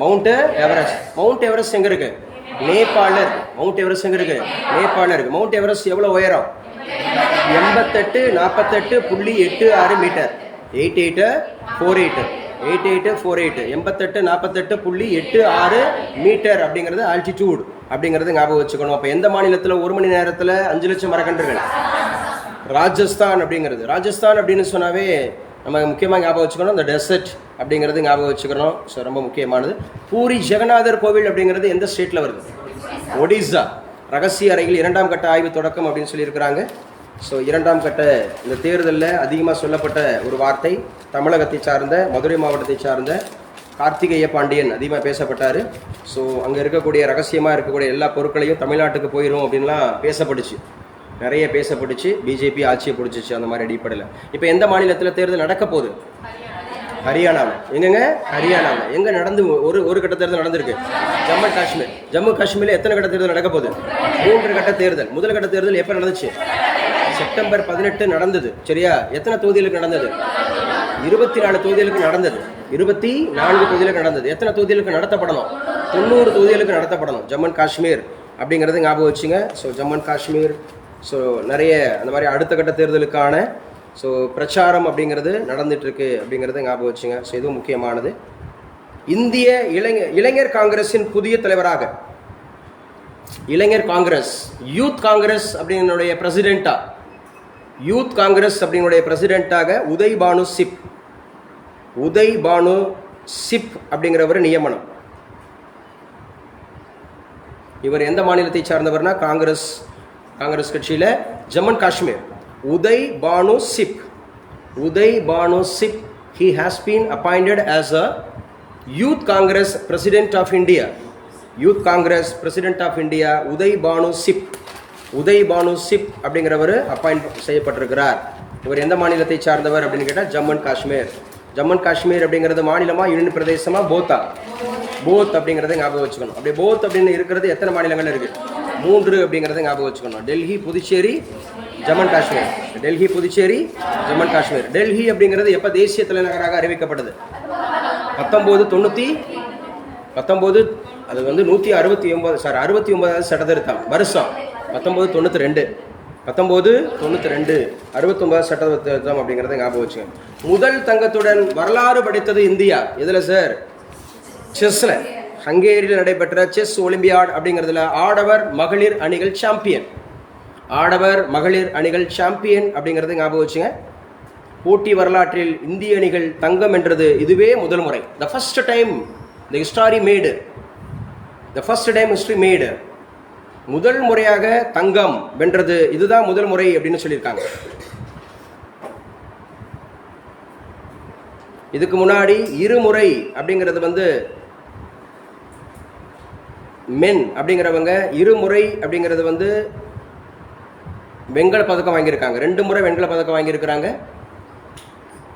Mount Everest. Mount Everest எங்கே இருக்கு? நேபாளில் இருக்கு. மவுண்ட் எவரெஸ்ட் எங்கே இருக்கு? நேபாளில் இருக்கு. மவுண்ட் எவரெஸ்ட் எவ்வளோ உயரம்? 88.48.86 மீட்டர். 8848. 8848 மீட்டர் அப்படிங்கிறது ஆல்டிடியூட் அப்படிங்கிறது ஞாபகம் வச்சுக்கணும். அப்போ எந்த மாநிலத்தில் ஒரு மணி நேரத்தில் 5 லட்சம் மரக்கன்றுகள்? ராஜஸ்தான் அப்படிங்கிறது. ராஜஸ்தான் அப்படின்னு சொன்னாவே நம்ம முக்கியமாக ஞாபகம் வச்சுக்கணும் இந்த டெசர்ட் அப்படிங்கிறது ஞாபகம் வச்சுக்கணும். ஸோ ரொம்ப முக்கியமானது. பூரி ஜெகநாதர் கோவில் அப்படிங்கிறது எந்த ஸ்டேட்டில் வருது? ஒடிசா. ரகசிய அறையில் 2ஆம் கட்ட ஆய்வு தொடக்கம் அப்படின்னு சொல்லியிருக்கிறாங்க. ஸோ 2ஆம் கட்ட இந்த தேர்தலில் அதிகமாக சொல்லப்பட்ட ஒரு வார்த்தை தமிழகத்தை சார்ந்த மதுரை மாவட்டத்தை சார்ந்த கார்த்திகேய பாண்டியன் அதிகமாக பேசப்பட்டார். ஸோ அங்கே இருக்கக்கூடிய ரகசியமாக இருக்கக்கூடிய எல்லா பொருட்களையும் தமிழ்நாட்டுக்கு போயிடும் அப்படின்லாம் பேசப்பட்டுச்சு, நிறைய பேசப்பட்டுச்சு. பிஜேபி ஆட்சியை பிடிச்சிச்சு அந்த மாதிரி அடிப்படையில். இப்போ எந்த மாநிலத்தில் தேர்தல் நடக்க போகுது? ஹரியானாவில். எங்கங்க? ஹரியானாவில். எங்கே நடந்து ஒரு கட்ட தேர்தல் நடந்திருக்கு? ஜம்மு காஷ்மீர். ஜம்மு காஷ்மீரில் எத்தனை கட்ட தேர்தல் நடக்க போகுது? 3 கட்ட தேர்தல். முதல் கட்ட தேர்தல் எப்போ நடந்துச்சு? செப்டம்பர் 18 நடந்தது, சரியா? எத்தனை தொகுதிகளுக்கு நடந்தது? 24 தொகுதிகளுக்கு நடந்தது. 24 தொகுதிகளுக்கு நடந்தது. எத்தனை தொகுதிகளுக்கு நடத்தப்படணும்? 90 தொகுதிகளுக்கு நடத்தப்படணும். ஜம்மு காஷ்மீர் அப்படிங்கிறது ஞாபகம் வச்சுங்க. ஸோ ஜம்மு காஷ்மீர். ஸோ நிறைய அந்த மாதிரி அடுத்த கட்ட தேர்தலுக்கான ஸோ பிரச்சாரம் அப்படிங்கிறது நடந்துட்டுருக்கு அப்படிங்கிறத ஞாபகம் வச்சுங்க. ஸோ இதுவும் முக்கியமானது. இந்திய இளைஞர் காங்கிரஸின் புதிய தலைவராக இளைஞர் காங்கிரஸ் யூத் காங்கிரஸ் அப்படின்னுடைய பிரசிடென்ட்டா யூத் காங்கிரஸ் அப்படின்னுடைய பிரசிடென்ட்டாக உதய் பானு சிப் அப்படிங்கிறவர் நியமனம். இவர் எந்த மாநிலத்தை சார்ந்தவர்னா காங்கிரஸ் கட்சியில் Jammu Kashmir. Uday Bhanu Chib he has been appointed as a youth congress president of India. Youth Congress president of India Uday Bhanu Chib அப்படிங்கிறவர் அப்பாயிண்ட் செய்யப்பட்டிருக்கிறார். இவர் எந்த மாநிலத்தை சார்ந்தவர் அப்படின்னு கேட்டால் ஜம்மு காஷ்மீர் அப்படிங்கிறது மாநிலமா யூனியன் பிரதேசமா போத் அப்படிங்கிறத ஞாபகம் வச்சுக்கணும். அப்படி போத் அப்படின்னு இருக்கிறது எத்தனை மாநிலங்கள் இருக்கு? 3 அப்படிங்கிறத ஞாபகம் வச்சுக்கணும். டெல்லி, புதுச்சேரி, ஜம்மு காஷ்மீர். டெல்லி அப்படிங்கிறது எப்போ தேசிய தலைநகராக அறிவிக்கப்பட்டது? 1993 19 அது வந்து 69வது சட்டத்திருத்தம் வருஷம் 1992 69 சட்டத்திருத்தம் அப்படிங்கிறத ஞாபகம் வச்சுங்க. முதல் தங்கத்துடன் வரலாறு படைத்தது இந்தியா. எதில் சார்? செஸ்ல. ஹங்கேரியில் நடைபெற்ற செஸ் ஒலிம்பியாட் அப்படிங்கிறதுல ஆடவர் மகளிர் அணிகள் சாம்பியன். ஆடவர் மகளிர் அணிகள் சாம்பியன் அப்படிங்கிறத ஞாபகம் வச்சுங்க. போட்டி வரலாற்றில் இந்திய அணிகள் தங்கம் வென்றது இதுவே முதல் முறை. The first time history made. முதல் முறையாக தங்கம் வென்றது இதுதான் முதல் முறை அப்படின்னு சொல்லியிருக்காங்க. இதுக்கு முன்னாடி இருமுறை அப்படிங்கிறது வந்து மென் அப்படிங்கிறவங்க இருமுறை அப்படிங்கிறது வந்து வெண்கல பதக்கம் வாங்கியிருக்காங்க. 2 முறை வெண்கல பதக்கம் வாங்கியிருக்கிறாங்க.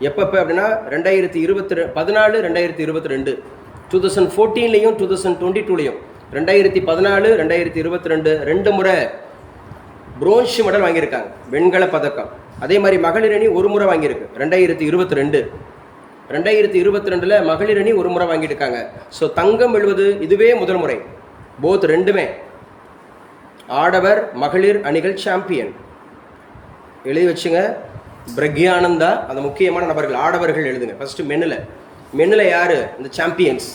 எப்பப்போ அப்படின்னா 2014 2022 2014லையும் 2022லையும் 2014 2022 2 முறை பிரோன்ஸ் மெடல் வாங்கியிருக்காங்க, வெண்கல பதக்கம். அதே மாதிரி மகளிர் அணி 1 முறை வாங்கியிருக்கு 2022 மகளிர் அணி 1 முறை வாங்கியிருக்காங்க. ஸோ தங்கம் வெல்வது இதுவே முதல் முறை. போத் ரெண்டுமே ஆடவர் மகளிர் அணிகள் சாம்பியன். எழுதி வச்சுங்க. பிரக்யானந்தா அந்த முக்கியமான நபர்கள். ஆடவர்கள் எழுதுங்க ஃபர்ஸ்ட். மென்னில் யாரு இந்த champions?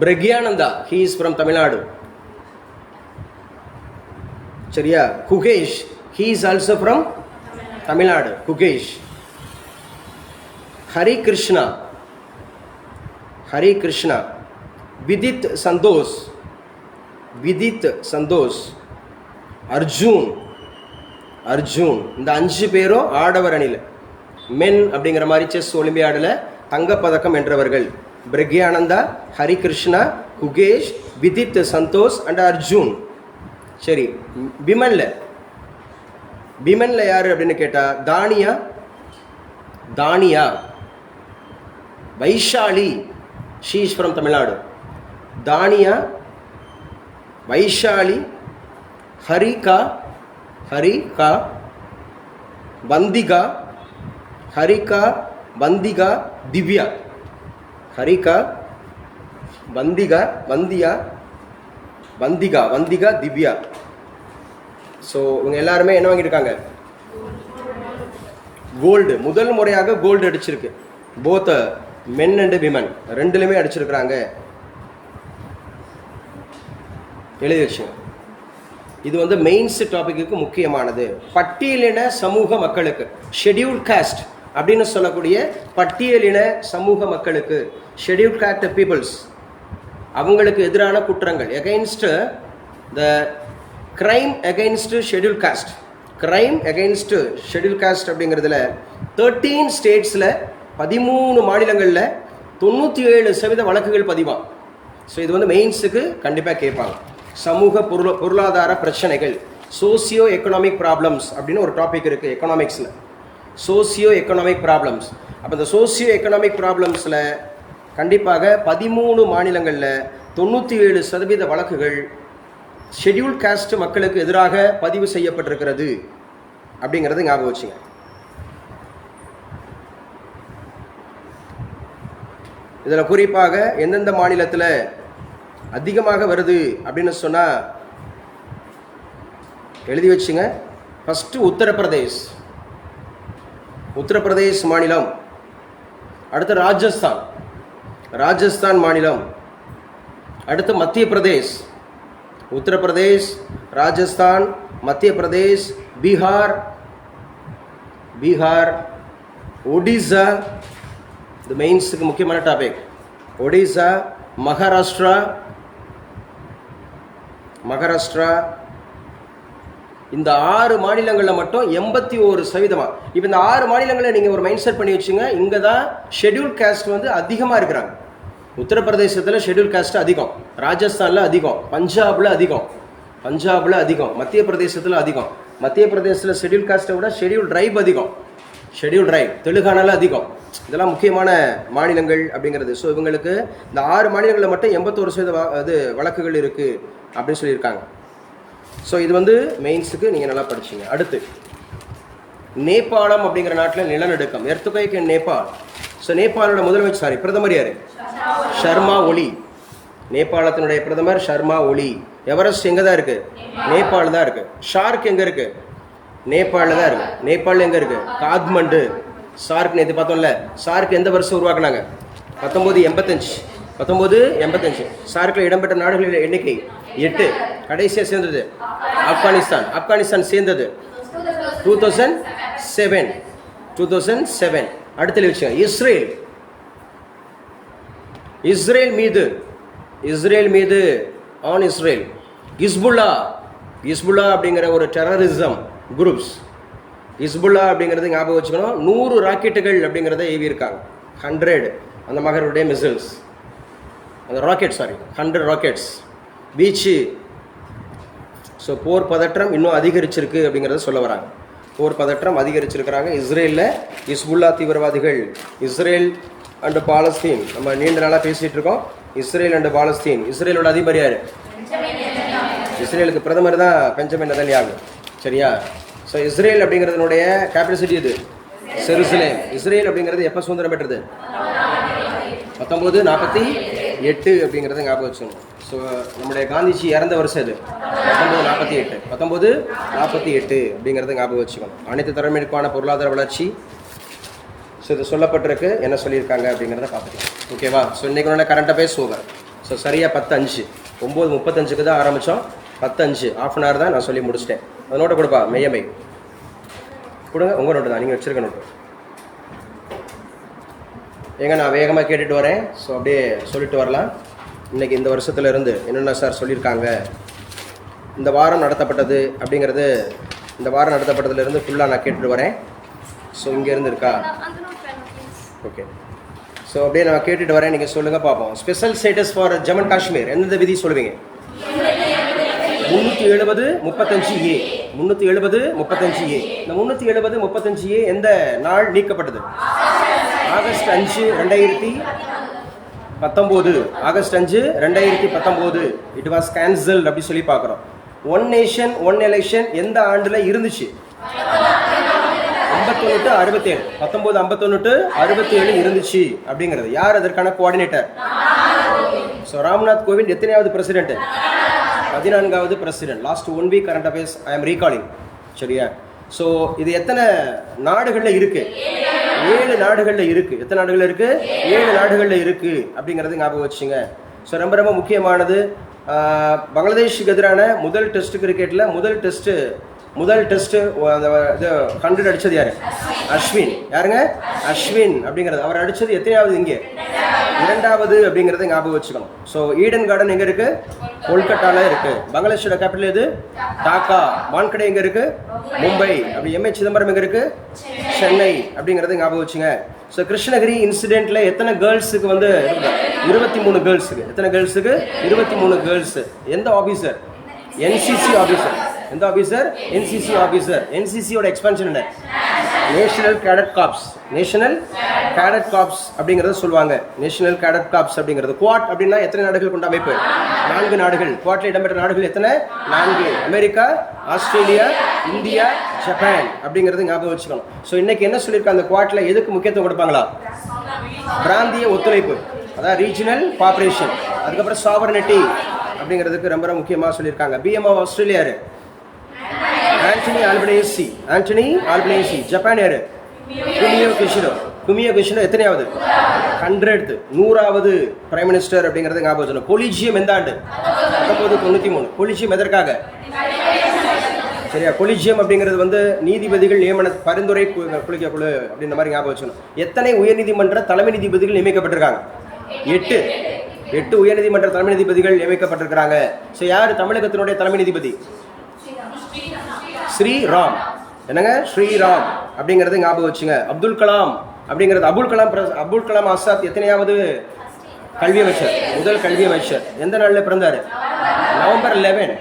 Praggnanandhaa, he is from Tamil Nadu. சரியா? Gukesh, he is also from Tamil Nadu. Gukesh. Hari Krishna. Vidit Santhosh. Arjun. இந்த 5 பேரும் ஆடவர் அணியில் மென் அப்படிங்கிற மாதிரி செஸ் ஒலிம்பியாடில் தங்கப்பதக்கம் வென்றவர்கள். பிரக்யானந்தா, ஹரிகிருஷ்ணா, குகேஷ், விதித் சந்தோஷ் அண்ட் அர்ஜுன். சரி, விமன்ல யாரு அப்படின்னு கேட்டா Tania, Vaishali, she is from Tamil Nadu. Tania, Vaishali, Harika, Vantika, Divya. Vantika, Divya. So இவங்க எல்லாருமே என்ன வாங்கியிருக்காங்க? கோல்டு. முதல் முறையாக கோல்டு அடிச்சிருக்கு. போத் மென் அண்ட் விமன் ரெண்டுலையுமே அடிச்சிருக்கிறாங்க. எழுதி வச்சு. இது வந்து மெயின்ஸ் டாபிக்கு முக்கியமானது. பட்டியலின சமூக மக்களுக்கு, ஷெட்யூல்ட் காஸ்ட் அப்படின்னு சொல்லக்கூடிய பட்டியலின சமூக மக்களுக்கு, ஷெட்யூல்ட் காஸ்ட் பீப்புள்ஸ், அவங்களுக்கு எதிரான குற்றங்கள், எகெயின்ஸ்ட் த crime against schedule cost. Crime against schedule cost அப்படிங்கிறதுல 13 ஸ்டேட்ஸில் 13 மாநிலங்களில் 97% வழக்குகள் பதிவாகும். ஸோ இது வந்து மெயின்ஸுக்கு கண்டிப்பாக கேட்பாங்க. சமூக பொருளாதார பிரச்சனைகள், சோசியோ எக்கனாமிக் ப்ராப்ளம்ஸ் அப்படின்னு ஒரு டாபிக் இருக்குது எக்கனாமிக்ஸில். Socio economic problems. அப்போ இந்த சோசியோ எக்கனாமிக் ப்ராப்ளம்ஸில் கண்டிப்பாக 13 மாநிலங்களில் 97% வழக்குகள் ஷெட்யூல் காஸ்ட் மக்களுக்கு எதிராக பதிவு செய்யப்பட்டிருக்கிறது அப்படிங்கிறது ஞாபகம் வச்சுங்க. இதில் குறிப்பாக எந்தெந்த மாநிலத்தில் அதிகமாக வருது அப்படின்னு சொன்னால் எழுதி வச்சுங்க. ஃபஸ்ட்டு உத்தரப்பிரதேஷ் மாநிலம். அடுத்து ராஜஸ்தான் மாநிலம். அடுத்து மத்திய பிரதேஷ். உத்தரப்பிரதேஷ், ராஜஸ்தான், மத்திய பிரதேஷ், பீகார், ஒடிசா. இது மெயின்ஸுக்கு முக்கியமான டாபிக். ஒடிசா, மகாராஷ்டிரா. இந்த 6 மாநிலங்களில் மட்டும் 81%. இப்போ இந்த 6 மாநிலங்களில் நீங்கள் ஒரு மைண்ட் செட் பண்ணி வச்சுங்க. இங்கே தான் ஷெட்யூல் காஸ்ட் வந்து அதிகமாக இருக்கிறாங்க. உத்தரப்பிரதேசத்தில் ஷெட்யூல் காஸ்ட் அதிகம், ராஜஸ்தானில் அதிகம், பஞ்சாபில் அதிகம், மத்திய பிரதேசத்தில் அதிகம். மத்திய பிரதேசத்தில் ஷெட்யூல் காஸ்ட்டை விட ஷெட்யூல் ட்ரைப் அதிகம். தெலுங்கானாவில் அதிகம். இதெல்லாம் முக்கியமான மாநிலங்கள் அப்படிங்கிறது. ஸோ இவங்களுக்கு இந்த 6 மாநிலங்களில் மட்டும் 81% வழக்குகள் இருக்குது அப்படின்னு சொல்லியிருக்காங்க. ஸோ இது வந்து மெயின்ஸுக்கு நீங்கள் நல்லா படிச்சிங்க. அடுத்து நேபாளம் அப்படிங்கிற நாட்டில் நிலநடுக்கம், எர்த்குவேக் இன் நேபாள். ஸோ நேபாளோட பிரதமர் யார்? ஷர்மா ஒலி. நேபாளத்தினுடைய பிரதமர் ஷர்மா ஒலி. எவரெஸ்ட் எங்கே தான் இருக்குது? நேபாள் தான் இருக்குது. ஷார்க் எங்கே இருக்குது? நேபாளில் தான் இருக்குது. நேபாளில் எங்கே இருக்குது? காத்மண்டு. ஷார்க் நேற்று பார்த்தோம்ல, ஷார்க் எந்த வருஷம் உருவாக்குனாங்க? 1985. ஷார்க்கில் இடம்பெற்ற நாடுகளின் எண்ணிக்கை 8. கடைசியாக சேர்ந்தது ஆப்கானிஸ்தான் சேர்ந்தது 2007. அடுத்த விஷயம் இஸ்ரேல் மீது ஹிஸ்புல்லா அப்படிங்கிற ஒரு டெரரிசம் குரூப்ஸ். ஹிஸ்புல்லா அப்படிங்கிறது ஞாபகம் வச்சுக்கணும். 100 ராக்கெட்டுகள் அப்படிங்கிறத ஏவி இருக்காங்க. 100 அந்த மகருடைய மிசைல்ஸ், அந்த ராக்கெட் 100 ராக்கெட்ஸ் வீச்சு. ஸோ போர் பதற்றம் இன்னும் அதிகரிச்சிருக்கு அப்படிங்கிறத சொல்ல வராங்க. போர் பதற்றம் அதிகரிச்சிருக்கிறாங்க இஸ்ரேலில். ஹிஸ்புல்லா தீவிரவாதிகள். இஸ்ரேல் அண்டு பாலஸ்தீன் நம்ம நீண்ட நாளாக பேசிகிட்டு இருக்கோம். Israel and Palestine. இஸ்ரேலோட அதிபர் யார்? இஸ்ரேலுக்கு பிரதமர் தான் பெஞ்சமின் நெதன்யாகு. சரியா? ஸோ இஸ்ரேல் அப்படிங்கிறதுனுடைய கேபிட்டல் சிட்டி இது ஜெருசலேம். இஸ்ரேல் அப்படிங்கிறது எப்போ சுதந்திரம் பெற்றது? 1948 அப்படிங்கிறத ஞாபகம் வச்சுக்கணும். ஸோ நம்முடைய காந்திஜி இறந்த வருஷம் இது 1948 அப்படிங்கிறத ஞாபகம் வச்சுக்கணும். அனைத்து தரப்பினருக்கான பொருளாதார வளர்ச்சி. ஸோ இது சொல்லப்பட்டிருக்கு, என்ன சொல்லியிருக்காங்க அப்படிங்கிறத பார்த்துக்கலாம். ஓகேவா? ஸோ இன்றைக்கு ஒன்று கரண்ட் அஃபேர்ஸ் ஓவர். ஸோ சரியாக 10:05 9:35 தான் ஆரம்பித்தோம். 10:05 ½ அன் ஹவர் தான் நான் சொல்லி முடிச்சிட்டேன். அது நோட்டை கொடுப்பா, மெய்யமை கொடுங்க. உங்கள் நோட்டு தான், நீங்கள் வச்சுருக்க நோட்டு. ஏங்க நான் வேகமாக கேட்டுட்டு வரேன். ஸோ அப்படியே சொல்லிட்டு வரலாம். இன்றைக்கி இந்த வருஷத்துலேருந்து என்னென்ன சார் சொல்லியிருக்காங்க, இந்த வாரம் நடத்தப்பட்டது அப்படிங்கிறது, இந்த வாரம் நடத்தப்பட்டதுலேருந்து ஃபுல்லாக நான் கேட்டுட்டு வரேன். ஸோ இங்கேருந்து இருக்கா? ஓகே. ஸோ அப்படியே நான் கேட்டுட்டு வரேன், நீங்கள் சொல்லுங்கள் பார்ப்போம். Special status for Jammu and Kashmir எந்தெந்த விதி சொல்லுவீங்க? 370(35)A. 370(35)A. இந்த 370(35)A எந்த நாள் நீக்கப்பட்டது? August 5, 2019. August 5, 2019 it was cancelled அப்படி சொல்லி பார்க்குறோம். ஒன் நேஷன் ஒன் எலெக்ஷன் எந்த ஆண்டில் இருந்துச்சு? 1967. 1967 இருந்துச்சு அப்படிங்கிறது. யார் அதற்கான கோஆர்டினேட்டர்? ஸோ ராம்நாத் கோவிந்த் எத்தனையாவது பிரசிடென்ட்? 14வது president. Last 1 week current affairs I am recalling. சரியா? ஸோ இது எத்தனை நாடுகளில் இருக்குது? 7 நாடுகளில் இருக்குது. எத்தனை நாடுகளில் இருக்குது? 7 நாடுகளில் இருக்குது அப்படிங்கிறது ஞாபகம் வச்சுங்க. ஸோ ரொம்ப ரொம்ப முக்கியமானது. பங்களாதேஷுக்கு எதிரான முதல் டெஸ்ட் கிரிக்கெட்டில் முதல் டெஸ்ட்டு அந்த இது 100 அடித்தது யார்? அஸ்வின். யாருங்க? அஸ்வின் அப்படிங்கிறது. அவர் அடித்தது எத்தனையாவது இங்கே? 2வது அப்படிங்கிறத ஞாபகம் வச்சுக்கணும். ஸோ ஈடன் கார்டன் எங்கே இருக்குது? கொல்கட்டாவில் இருக்குது. பங்களாதேஷோட கேபிட்டல் எது? டாக்கா. வான்கடை எங்கே இருக்குது? மும்பை. அப்படி எம்ஏ சிதம்பரம் எங்கே இருக்குது? சென்னை அப்படிங்கிறத ஞாபகம் வச்சுங்க. ஸோ கிருஷ்ணகிரி இன்சிடென்ட்டில் எத்தனை கேர்ள்ஸுக்கு வந்து 23 கேர்ள்ஸுக்கு. எத்தனை கேர்ள்ஸுக்கு? 23 கேர்ள்ஸு. எந்த ஆஃபீஸர்? NCC officer. எந்த ஆஃபீஸர்? NCC officer. என்சிசியோட எக்ஸ்பென்ஷன் என்ன? National cadet corps. National cadet corps அப்படிங்கிறத சொல்லுவாங்க. நேஷனல் கேடட் கார்ப்ஸ் அப்படிங்கிறது. குவாட் அப்படின்னா எத்தனை நாடுகள் கொண்ட அமைப்பு? 4 நாடுகள். குவாட்டில் இடம்பெற்ற நாடுகள் எத்தனை? 4. அமெரிக்கா, ஆஸ்திரேலியா, இந்தியா, ஜப்பான் அப்படிங்கிறது ஞாபகம் வச்சுக்கணும். ஸோ இன்னைக்கு என்ன சொல்லியிருக்காங்க? அந்த குவாட்டில் எதுக்கு முக்கியத்துவம் கொடுப்பாங்களா? பிராந்திய ஒத்துழைப்பு, அதாவது ரீஜனல் கோஆபரேஷன். அதுக்கப்புறம் சாவர்னிட்டி அப்படிங்கிறதுக்கு ரொம்ப முக்கியமாக சொல்லியிருக்காங்க. பிஎம் ஆஃப் ஆஸ்திரேலியா யாரு? ஆண்டனி ஆல்பனேசி. ஜப்பான் யாரு? குமியோ கிஷினோ. எத்தனையாவது? 100வது பிரைம் மினிஸ்டர் அப்படிங்கிறது ஞாபகம் வச்சுக்கணும். கொலிஜியம் எந்த ஆண்டு? 1993. கொலிஜியம் எதற்காக? சரியா? கொலிஜியம் அப்படிங்கிறது வந்து நீதிபதிகள் நியமன பரிந்துரை குழு அப்படின்ற மாதிரி ஞாபகம் வச்சுக்கணும். எத்தனை உயர்நீதிமன்ற தலைமை நீதிபதிகள் நியமிக்கப்பட்டிருக்காங்க? 8 உயர்நீதிமன்ற தலைமை நீதிபதிகள் நியமிக்கப்பட்டிருக்கிறாங்க. ஸோ யார் தமிழகத்தினுடைய தலைமை நீதிபதி? ஸ்ரீராம். என்னங்க? ஸ்ரீராம் அப்படிங்கிறது ஞாபகம் வச்சுங்க. அப்துல் கலாம் அப்படிங்கிறது அபுல் கலாம் ஆசாத் எத்தனையாவது கல்வி அமைச்சர்? முதல் கல்வி அமைச்சர். எந்த நாளில் பிறந்தார்? நவம்பர் 11.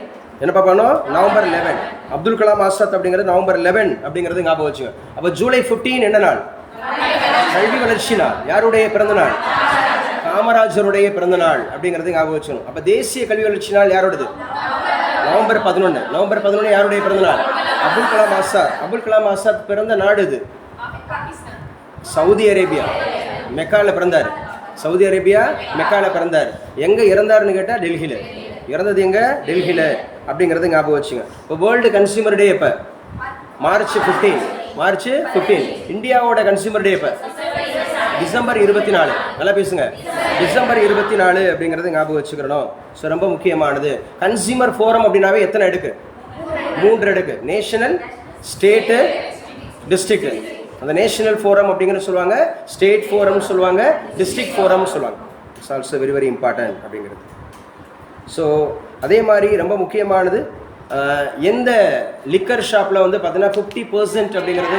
என்ன பார்க்கணும்? நவம்பர் 11. அப்துல் கலாம் ஆசாத் அப்படிங்கிறது நவம்பர் 11 அப்படிங்கிறது ஞாபகம் வச்சுங்க. அப்போ ஜூலை 15 என்ன நாள்? கல்வி வளர்ச்சி நாள். யாருடைய பிறந்த நாள்? காமராஜருடைய பிறந்த நாள் அப்படிங்கிறது ஞாபகம் வச்சுக்கணும். அப்போ தேசிய கல்வி வளர்ச்சி நாள் யாரோடது? நவம்பர் 11. நவம்பர் 11 யாருடைய பிறந்த நாள்? அபுல் கலாம் ஆசாத். அபுல் கலாம் ஆசாத் பிறந்த நாடு இது சவுதி அரேபியா, மெக்காவில் பிறந்தார். சவுதி அரேபியா மெக்கால பிறந்தார். எங்கே இறந்தாருன்னு கேட்டால் டெல்லியில். இறந்தது எங்கே? டெல்லியில் அப்படிங்கிறது ஞாபகம் வச்சுங்க. இப்போ வேர்ல்டு கன்சியூமர் டே எப்போ? மார்ச் 15. இந்தியாவோட கன்சியூமர் டே எப்போ? டிசம்பர் 24. நல்லா பேசுங்க. டிசம்பர் 24 அப்படிங்கிறது ஞாபகம் வச்சுக்கிறணும். ஸோ ரொம்ப முக்கியமானது. கன்சியூமர் ஃபோரம் அப்படின்னாவே எத்தனை அடுக்கு? 3 அடுக்கு. National, state, district. அந்த நேஷனல் ஃபோரம் அப்படிங்கிற சொல்லுவாங்க, ஸ்டேட் ஃபோரம்னு சொல்லுவாங்க, டிஸ்ட்ரிக்ட் ஃபோரம்னு சொல்லுவாங்க. It's also very very important அப்படிங்கிறது. ஸோ அதே மாதிரி ரொம்ப முக்கியமானது, எந்த லிக்கர் ஷாப்பில் வந்து பார்த்தீங்கன்னா 50% அப்படிங்கிறது.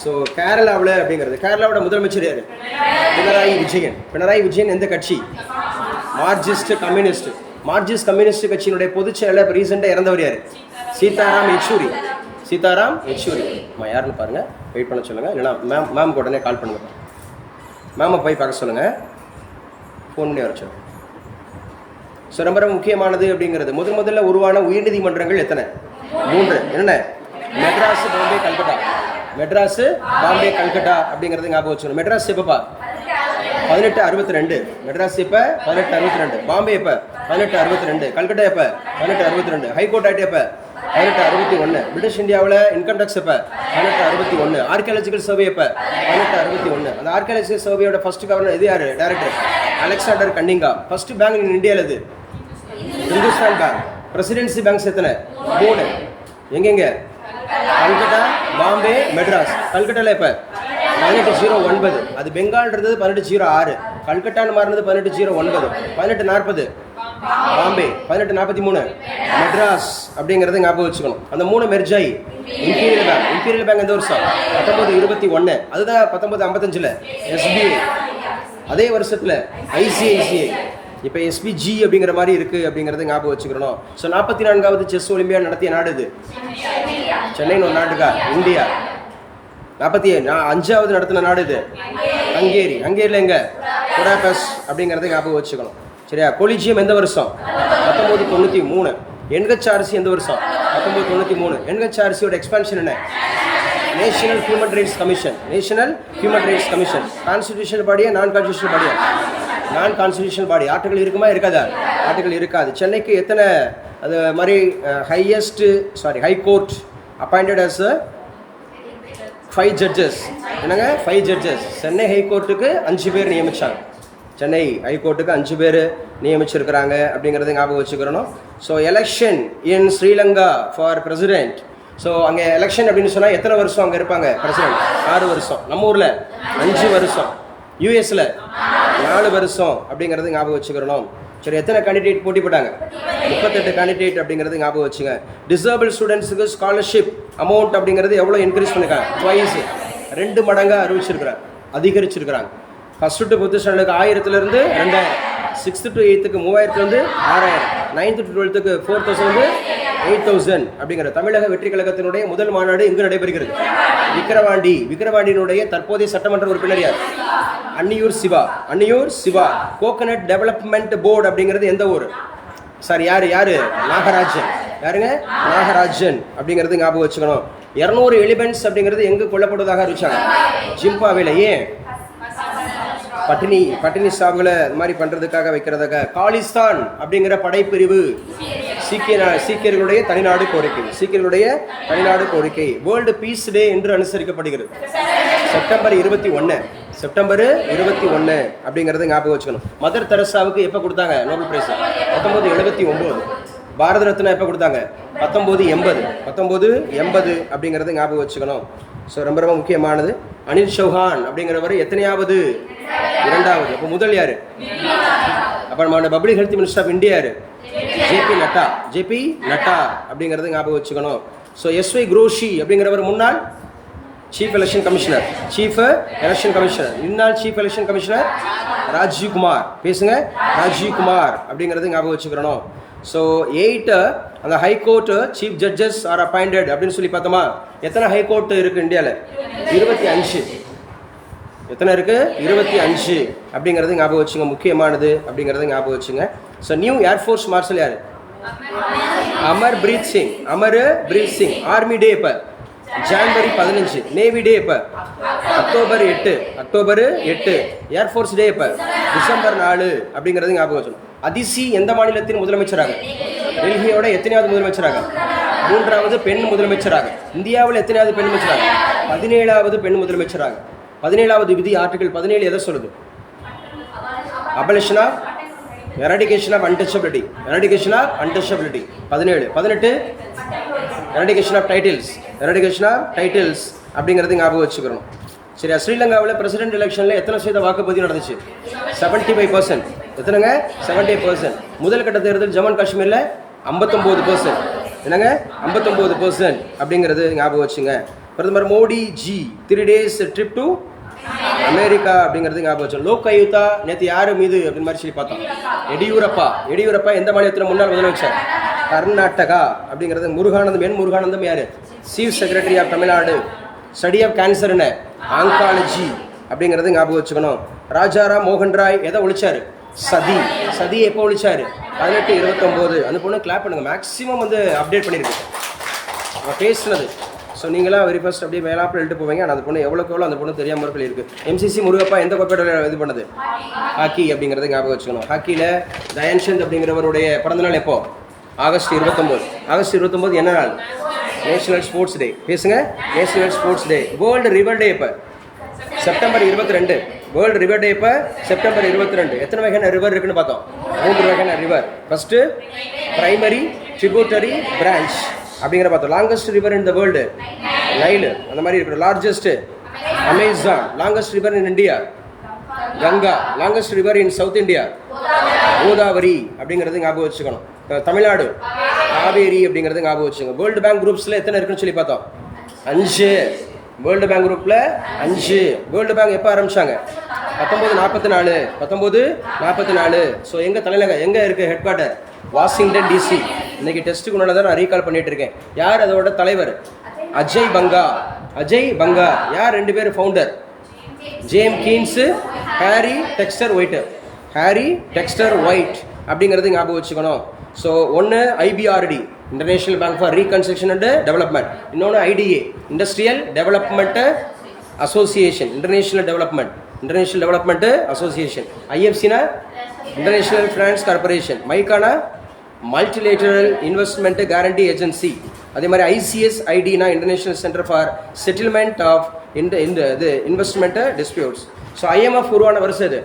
ஸோ கேரளாவில் அப்படிங்கிறது, கேரளாவோட முதலமைச்சர் யார்? பினராயி விஜயன் எந்த கட்சி? Marxist communist. மார்க்சிஸ்ட் கம்யூனிஸ்ட் கட்சியினுடைய பொதுச் செயலர் இப்போ ரீசெண்டாக இறந்தவர் யார்? சீதாராம் யெச்சூரி. யாருன்னு பாருங்கள், வெயிட் பண்ண சொல்லுங்கள். இல்லைனா மேம் உடனே கால் பண்ணுங்கள். மேமை போய் பார்க்க சொல்லுங்கள், ஃபோன் பண்ணி வர சொல்லுங்கள். ஸோ ரொம்ப ரொம்ப முக்கியமானது அப்படிங்கிறது. முதல்ல உருவான உயர்நீதிமன்றங்கள் எத்தனை? 3. என்னென்ன? மெட்ராஸ், பாம்பே, கல்கட்டா அப்படிங்கிறது ஞாபகம் வச்சுக்கணும். மெட்ராஸ் எப்பப்பா? 1862. மெட்ராஸ் எப்போ? 1862. பாம்பே எப்போ? 1862. கல்கட்டா எப்போ? 1862. ஹைகோர்ட் ஆக்ட் எப்போ? 1861. பிரிட்டிஷ் இந்தியாவில் இன்கம் டேக்ஸ் எப்போ? 1861. ஆர்கியாலஜிக்கல் சர்வே எப்போ? 1861. அந்த ஆர்கியாலஜிக்கல் சர்வேயோட ஃபர்ஸ்ட் கவர்னர் இது யார்? Director Alexander Cunningham. First bank இன் இந்தியாவில் இது இந்துஸ்தான் பேங்க். பிரசிடென்சி பேங்க்ஸ் எத்தனை? 3. எங்கெங்க? கல்கட்டா, பாம்பே, மெட்ராஸ். கல்கட்டாவில் எப்போ? 1809. அது பெங்கால் இருந்தது 1806. கல்கட்டான்னு மாறினது 1809. 1840 பாம்பே, 1843 மெட்ராஸ் அப்படிங்கிறத ஞாபகம் வச்சுக்கணும். அந்த 3 மெர்ஜாய். இம்பீரியல் பேங்க் எந்த வருஷம்? 1921. அதுதான் 1955 SBI. அதே வருஷத்தில் ICICI. இப்போ SPG அப்படிங்கிற மாதிரி இருக்குது அப்படிங்கிறத ஞாபகம் வச்சுக்கிறணும். ஸோ 44வது செஸ் ஒலிம்பியாட் நடத்திய நாடு இது சென்னைன்னு ஒரு நாட்டுக்கா? இந்தியா. 45வது நடத்தின நாடு இது ஹங்கேரியில் எங்கே? புடாபெஸ்ட் அப்படிங்கிறத ஞாபகம் வச்சுக்கணும். சரியா? கொலிஜியம் எந்த வருஷம்? 1993. NHRC எந்த வருஷம்? 1993. NHRCயோட எக்ஸ்பான்ஷன் என்ன? National human rights commission. Constitutional பாடியா நான் கான்ஸ்டிடியூஷனல் பாடியா? நான் கான்ஸ்டிடியூஷனல் பாடி. ஆர்டிகல் இருக்குமா இருக்காதா? ஆர்டிகல் இருக்காது. சென்னைக்கு எத்தனை அது மாதிரி high court appointed as 5 judges. என்னங்க? 5 ஜட்ஜஸ். சென்னை ஹைகோர்ட்டுக்கு 5 பேர் நியமிச்சாங்க. சென்னை ஹைகோர்ட்டுக்கு 5 பேர் நியமிச்சிருக்கிறாங்க அப்படிங்கிறத ஞாபகம் வச்சுக்கிறணும். So election in Sri Lanka for president. So அங்கே எலெக்ஷன் அப்படின்னு சொன்னால் எத்தனை வருஷம் அங்கே இருப்பாங்க பிரசிடென்ட்? 6 வருஷம். நம்ம ஊரில் 5 வருஷம். யூஎஸில் 4 வருஷம் அப்படிங்கிறது ஞாபகம் வச்சுக்கிறணும். சரி, எத்தனை கேண்டிடேட் போட்டி போட்டாங்க? 38 கேண்டிடேட் அப்படிங்கிறது ஞாபகம் வச்சுங்க. டிசேபிள் ஸ்டூடெண்ட்ஸுக்கு ஸ்காலர்ஷிப் அமௌண்ட் அப்படிங்கிறது எவ்வளோ இன்க்ரீஸ் பண்ணிருக்காங்க? 2 மடங்காக அதிகரிச்சிருக்கிறாங்க. ஃபர்ஸ்ட் டு 5th ஸ்டாண்டர்டுக்கு 1000 2000, 6th to 8th 3000 6000, 9th to 12th 4000 8000 அப்படிங்கிற தமிழக வெற்றி கழகத்தினுடைய முதல் மாநாடு எங்கு நடைபெறுகிறது? விக்கிரவாண்டியினுடைய தற்போதைய சட்டமன்ற உறுப்பினர் யார்? Anniyur Siva. Coconut development board அப்படிங்கிறது எந்த ஊர்? சார் யாரு? நாகராஜன். யாருங்க? நாகராஜன் அப்படிங்கிறது ஞாபகம் வச்சுக்கணும். 200 எலிபென்ட்ஸ் அப்படிங்கிறது எங்கு கொல்லப்படுவதாக அறிவிச்சாங்க? ஜிம்பாவேல. ஏன்? பட்டினி சாவுகளை இது மாதிரி பண்றதுக்காக வைக்கிறதுக்காக. காலிஸ்தான் அப்படிங்கிற படைப்பிரிவு சீக்கியர்களுடைய தனிநாடு கோரிக்கை. வேர்ல்டு பீஸ் டே என்று அனுசரிக்கப்படுகிறது செப்டம்பர் 21 அப்படிங்கிறது ஞாபகம் வச்சுக்கணும். மதர் தெரசாவுக்கு எப்போ கொடுத்தாங்க நோபல் பிரைஸ்? 1979. பாரத ரத்னா எப்போ கொடுத்தாங்க? 1980 அப்படிங்கிறது ஞாபகம் வச்சுக்கணும். ஸோ ரொம்ப ரொம்ப முக்கியமானது. அனில் சௌஹான் அப்படிங்கிறவர் எத்தனையாவது? 2வது. அப்போ முதல் யாரு? அப்போ நம்ம public health minister of India யாரு? ஜேபி நட்டா அப்படிங்கிறது ஞாபகம் வச்சுக்கணும். ஸோ SY குரோஷி அப்படிங்கிறவர் முன்னாள் சீஃப் எலெக்ஷன் கமிஷனர். இந்நாள் chief election commissioner Rajiv Kumar. பேசுங்க. ராஜீவ் குமார் அப்படிங்கிறது ஞாபகம் வச்சுக்கிறணும். ஸோ 8 அந்த high court chief judges are appointed அப்படின்னு சொல்லி பார்த்தோமா? எத்தனை ஹைகோர்ட் இருக்கு இந்தியாவில்? 25. எத்தனை இருக்கு? 25 அப்படிங்கிறது ஞாபகம் வச்சுங்க. முக்கியமானது அப்படிங்கிறது ஞாபகம் வச்சுங்க. ஸோ நியூ ஏர்ஃபோர்ஸ் மார்ஷல் யார்? அமர் பிரீத் சிங். ஆர்மி டே இப்போ ஜான்வரி 15. நேவி டே எப்போ? அக்டோபர் 8. அக்டோபர் 8. ஏர்ஃபோர்ஸ் டே எப்போ? டிசம்பர் 4 அப்படிங்கிறது ஞாபகம் வச்சுக்கணும். அதிசி எந்த மாநிலத்தின் முதலமைச்சராக? டெல்லியோட எத்தனையாவது முதலமைச்சராக? 3வது பெண் முதலமைச்சராக. இந்தியாவில் எத்தனையாவது பெண் முதலமைச்சராக? 17வது பெண் முதலமைச்சராக. 17வது விதி ஆர்டிகல் 17 எதை சொல்லுது? Abolition of eradication of untouchability. Eradication of untouchability 17. 18 eradication of titles. Eradication of titles அப்படிங்கிறது ஞாபகம் வச்சுக்கிறோம். சரியா? ஸ்ரீலங்காவில் பிரசிடென்ட் எலெக்ஷனில் எத்தனை சதவீத வாக்குப்பதிவு நடந்துச்சு? 75%. எத்தனைங்க? 70%. முதல் கட்ட தேர்தல் ஜம்மு காஷ்மீரில் 59%. என்னங்க? 59% அப்படிங்கிறது ஞாபகம் வச்சுங்க. பிரதமர் Modi G 3 days trip to America அப்படிங்கிறது ஞாபகம் வச்சோம். லோக் ஆயுக்தா நேற்று யார் மீது அப்படின்னு மாதிரி சொல்லி பார்த்தோம். எடியூரப்பா எந்த மாநிலத்தில் முன்னாள் முதலமைச்சர்? கர்நாடகா அப்படிங்கிறது. முருகானந்தம் யார்? Chief secretary of Tamil Nadu. Study of cancer என்ன? ஆங்காலஜி அப்படிங்கிறது ஞாபகம் வச்சுக்கணும். ராஜாராம் மோகன் ராய் எதை ஒழிச்சாரு? சதி எப்போ ஒழிச்சாரு? 1829. அந்த பொண்ணு கிளாப் பண்ணுங்க. மேக்ஸிமம் வந்து அப்டேட் பண்ணியிருக்கு பேசுனது. ஸோ நீங்களாம் வெரி ஃபர்ஸ்ட் அப்படியே மேலாப்பில் எழுட்டு போவீங்க. ஆனால் அந்த பொண்ணு எவ்வளோக்கு அந்த பொண்ணு தெரியாமல் இருக்கல இருக்குது. எம்சிசி முருகப்பா எந்த கோப்பையோட இது பண்ணது? ஹாக்கி அப்படிங்கிறது ஞாபகம் வச்சுக்கணும். ஹாக்கியில் தயான்சந்த் அப்படிங்கிறவருடைய பிறந்தநாள் எப்போ? ஆகஸ்ட் 29. ஆகஸ்ட் 29 என்ன நாள்? National sports day. பேசுங்க. National sports day. World river day எப்போ? செப்டம்பர் 22. வேர்ல்டு ரிவர் டே எப்போ? செப்டம்பர் 22. எத்தனை வகையான ரிவர் இருக்குன்னு பார்த்தோம். 3 வகையான river. First primary, tributary, branch அப்படிங்கிற பார்த்தோம். Longest river in the world Nile அந்த மாதிரி இருக்கிற. Largest Amazon. Longest river in India Ganga. Longest river in south India Godavari அப்படிங்கிறது ஞாபகம் வச்சுக்கணும். தமிழ்நாடு காவேரி அப்படிங்கிறது ஞாபகம் வச்சுக்கோங்க. வேர்ல்டு பேங்க் குரூப்ஸில் எத்தனை இருக்குன்னு சொல்லி பார்த்தோம். 5. வேர்ல்டு பேங்க் குரூப்பில் 5. வேர்ல்டு பேங்க் எப்போ ஆரம்பிச்சாங்க? 1944. ஸோ எங்கள் தலைநகர் எங்கே இருக்குது? Head quarter Washington DC. இன்னைக்கு டெஸ்ட்டுக்கு முன்னாடி தான் நான் ரீகால் பண்ணிட்டு இருக்கேன். யார் அதோட தலைவர்? அஜய் பங்கா. யார் 2 பேர் founder? James Keynes, Harry Dexter White அப்படிங்கிறது ஞாபகம் வச்சுக்கணும். ஸோ ஒன்று IBRD international bank for reconstruction and development. இன்னொன்று IDA industrial development association. International development association. ஐஎஃப்சினா இன்டர்நேஷனல் ஃபினான்ஸ் கார்பரேஷன். மைக்கானா மல்டிலேட்டரல் இன்வெஸ்ட்மெண்ட் கேரண்டி ஏஜென்சி. அதே மாதிரி ஐசிஎஸ் ஐடினா international centre for settlement of இது இன்வெஸ்ட்மெண்ட் டிஸ்பியூட்ஸ். ஸோ ஐஎம்எஃப் உருவான வருஷம் இது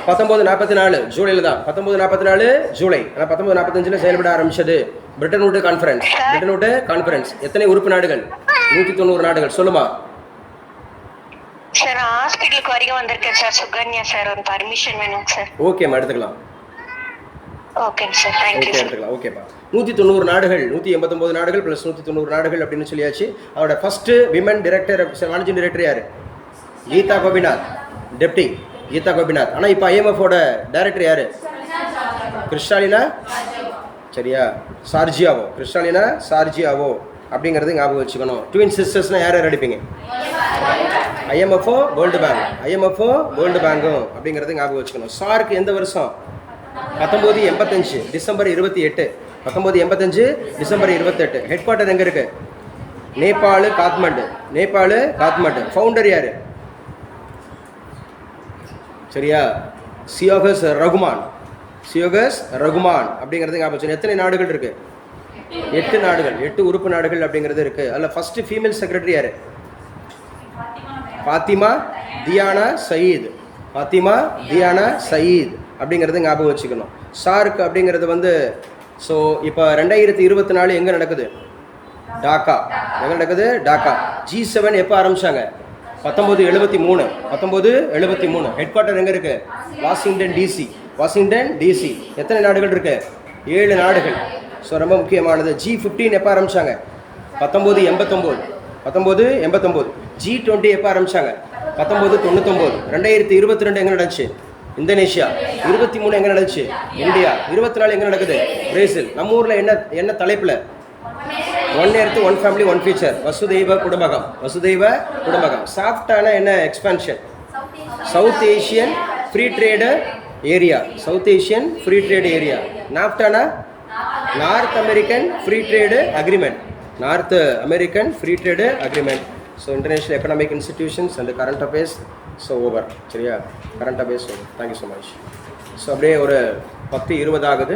1944 ஜூலையில் தான். 1944 ஜூலை. ஆனால் 1945 செயல்பட ஆரம்பிச்சது. Britain would conference. எத்தனை உறுப்பு நாடுகள்? 190 நாடுகள். சொல்லுமா. சார் ஹாஸ்பிட்டலுக்கு வரைக்கும் வந்திருக்கேன் சார். சுகன்யா சார் ஒரு பர்மிஷன் வேணும் சார். ஓகேம்மா எடுத்துக்கலாம். ஓகேங்க சார். Thank you sir. எடுத்துக்கலாம். ஓகேப்பா. 190 நாடுகள் 189 நாடுகள் ப்ளஸ் 190 நாடுகள் அப்படின்னு சொல்லியாச்சு. அவரோட first women director managing director யார்? கீதா கோபிநாத். டெப்டி கீதா கோபிநாத். ஆனால் இப்போ ஐஎம்எஃபோட டைரக்டர் யார்? கிறிஸ்டாலினா சரியா சார்ஜியாவோ அப்படிங்கிறது ஞாபகம் வச்சுக்கணும். ட்வின் சிஸ்டர்ஸ்னால் யார் அடிப்பீங்க? ஐஎம்எஃப்ஓ வேர்ல்டு பேங்கும் அப்படிங்கிறது ஞாபகம் வச்சுக்கணும். சார்க் எந்த வருஷம்? 1985 டிசம்பர் 28. 1985 டிசம்பர் 28. ஹெட் குவார்ட்டர் எங்கே இருக்கு? நேபாளு காத்மண்டு. ஃபவுண்டர் யார்? சரியா? சியோகஸ் ரகுமான் அப்படிங்கிறது ஞாபகம் வச்சுக்கணும். எத்தனை நாடுகள் இருக்கு? 8 நாடுகள். 8 உறுப்பு நாடுகள் அப்படிங்கிறது இருக்கு. அதில் ஃபர்ஸ்ட் ஃபீமேல் செக்ரட்டரி யார்? ஃபாத்திமா தியானா சயீத் அப்படிங்கிறது ஞாபகம் வச்சுக்கணும். சார்க் அப்படிங்கிறது வந்து ஸோ இப்போ 2024 எங்கே நடக்குது? டாக்கா. G7 எப்போ ஆரம்பிச்சாங்க? 1973. ஹெட் குவார்ட்டர் எங்கே இருக்கு? Washington DC. எத்தனை நாடுகள் இருக்கு? 7 நாடுகள். ஸோ ரொம்ப முக்கியமானது. G15 எப்போ ஆரம்பிச்சாங்க? 1989. G20 எப்போ ஆரம்பிச்சாங்க? 1999. 2022 எங்கே நடந்துச்சு? இந்தோனேஷியா. 23 எங்கே நடந்துச்சு? இந்தியா. 24 எங்கே நடக்குது? பிரேசில். நம்ம ஊரில் என்ன தலைப்பில்? One earth one family one future. வசுதெய்வ குடும்பகம். சாஃப்டான என்ன expansion? South Asian free trade area. நாப்டானா north American free trade agreement. North American free trade agreement. So international economic institutions and current affairs. So over. சரியா, current affairs over. Thank you so much. So அப்படியே ஒரு 10:20 ஆகுது.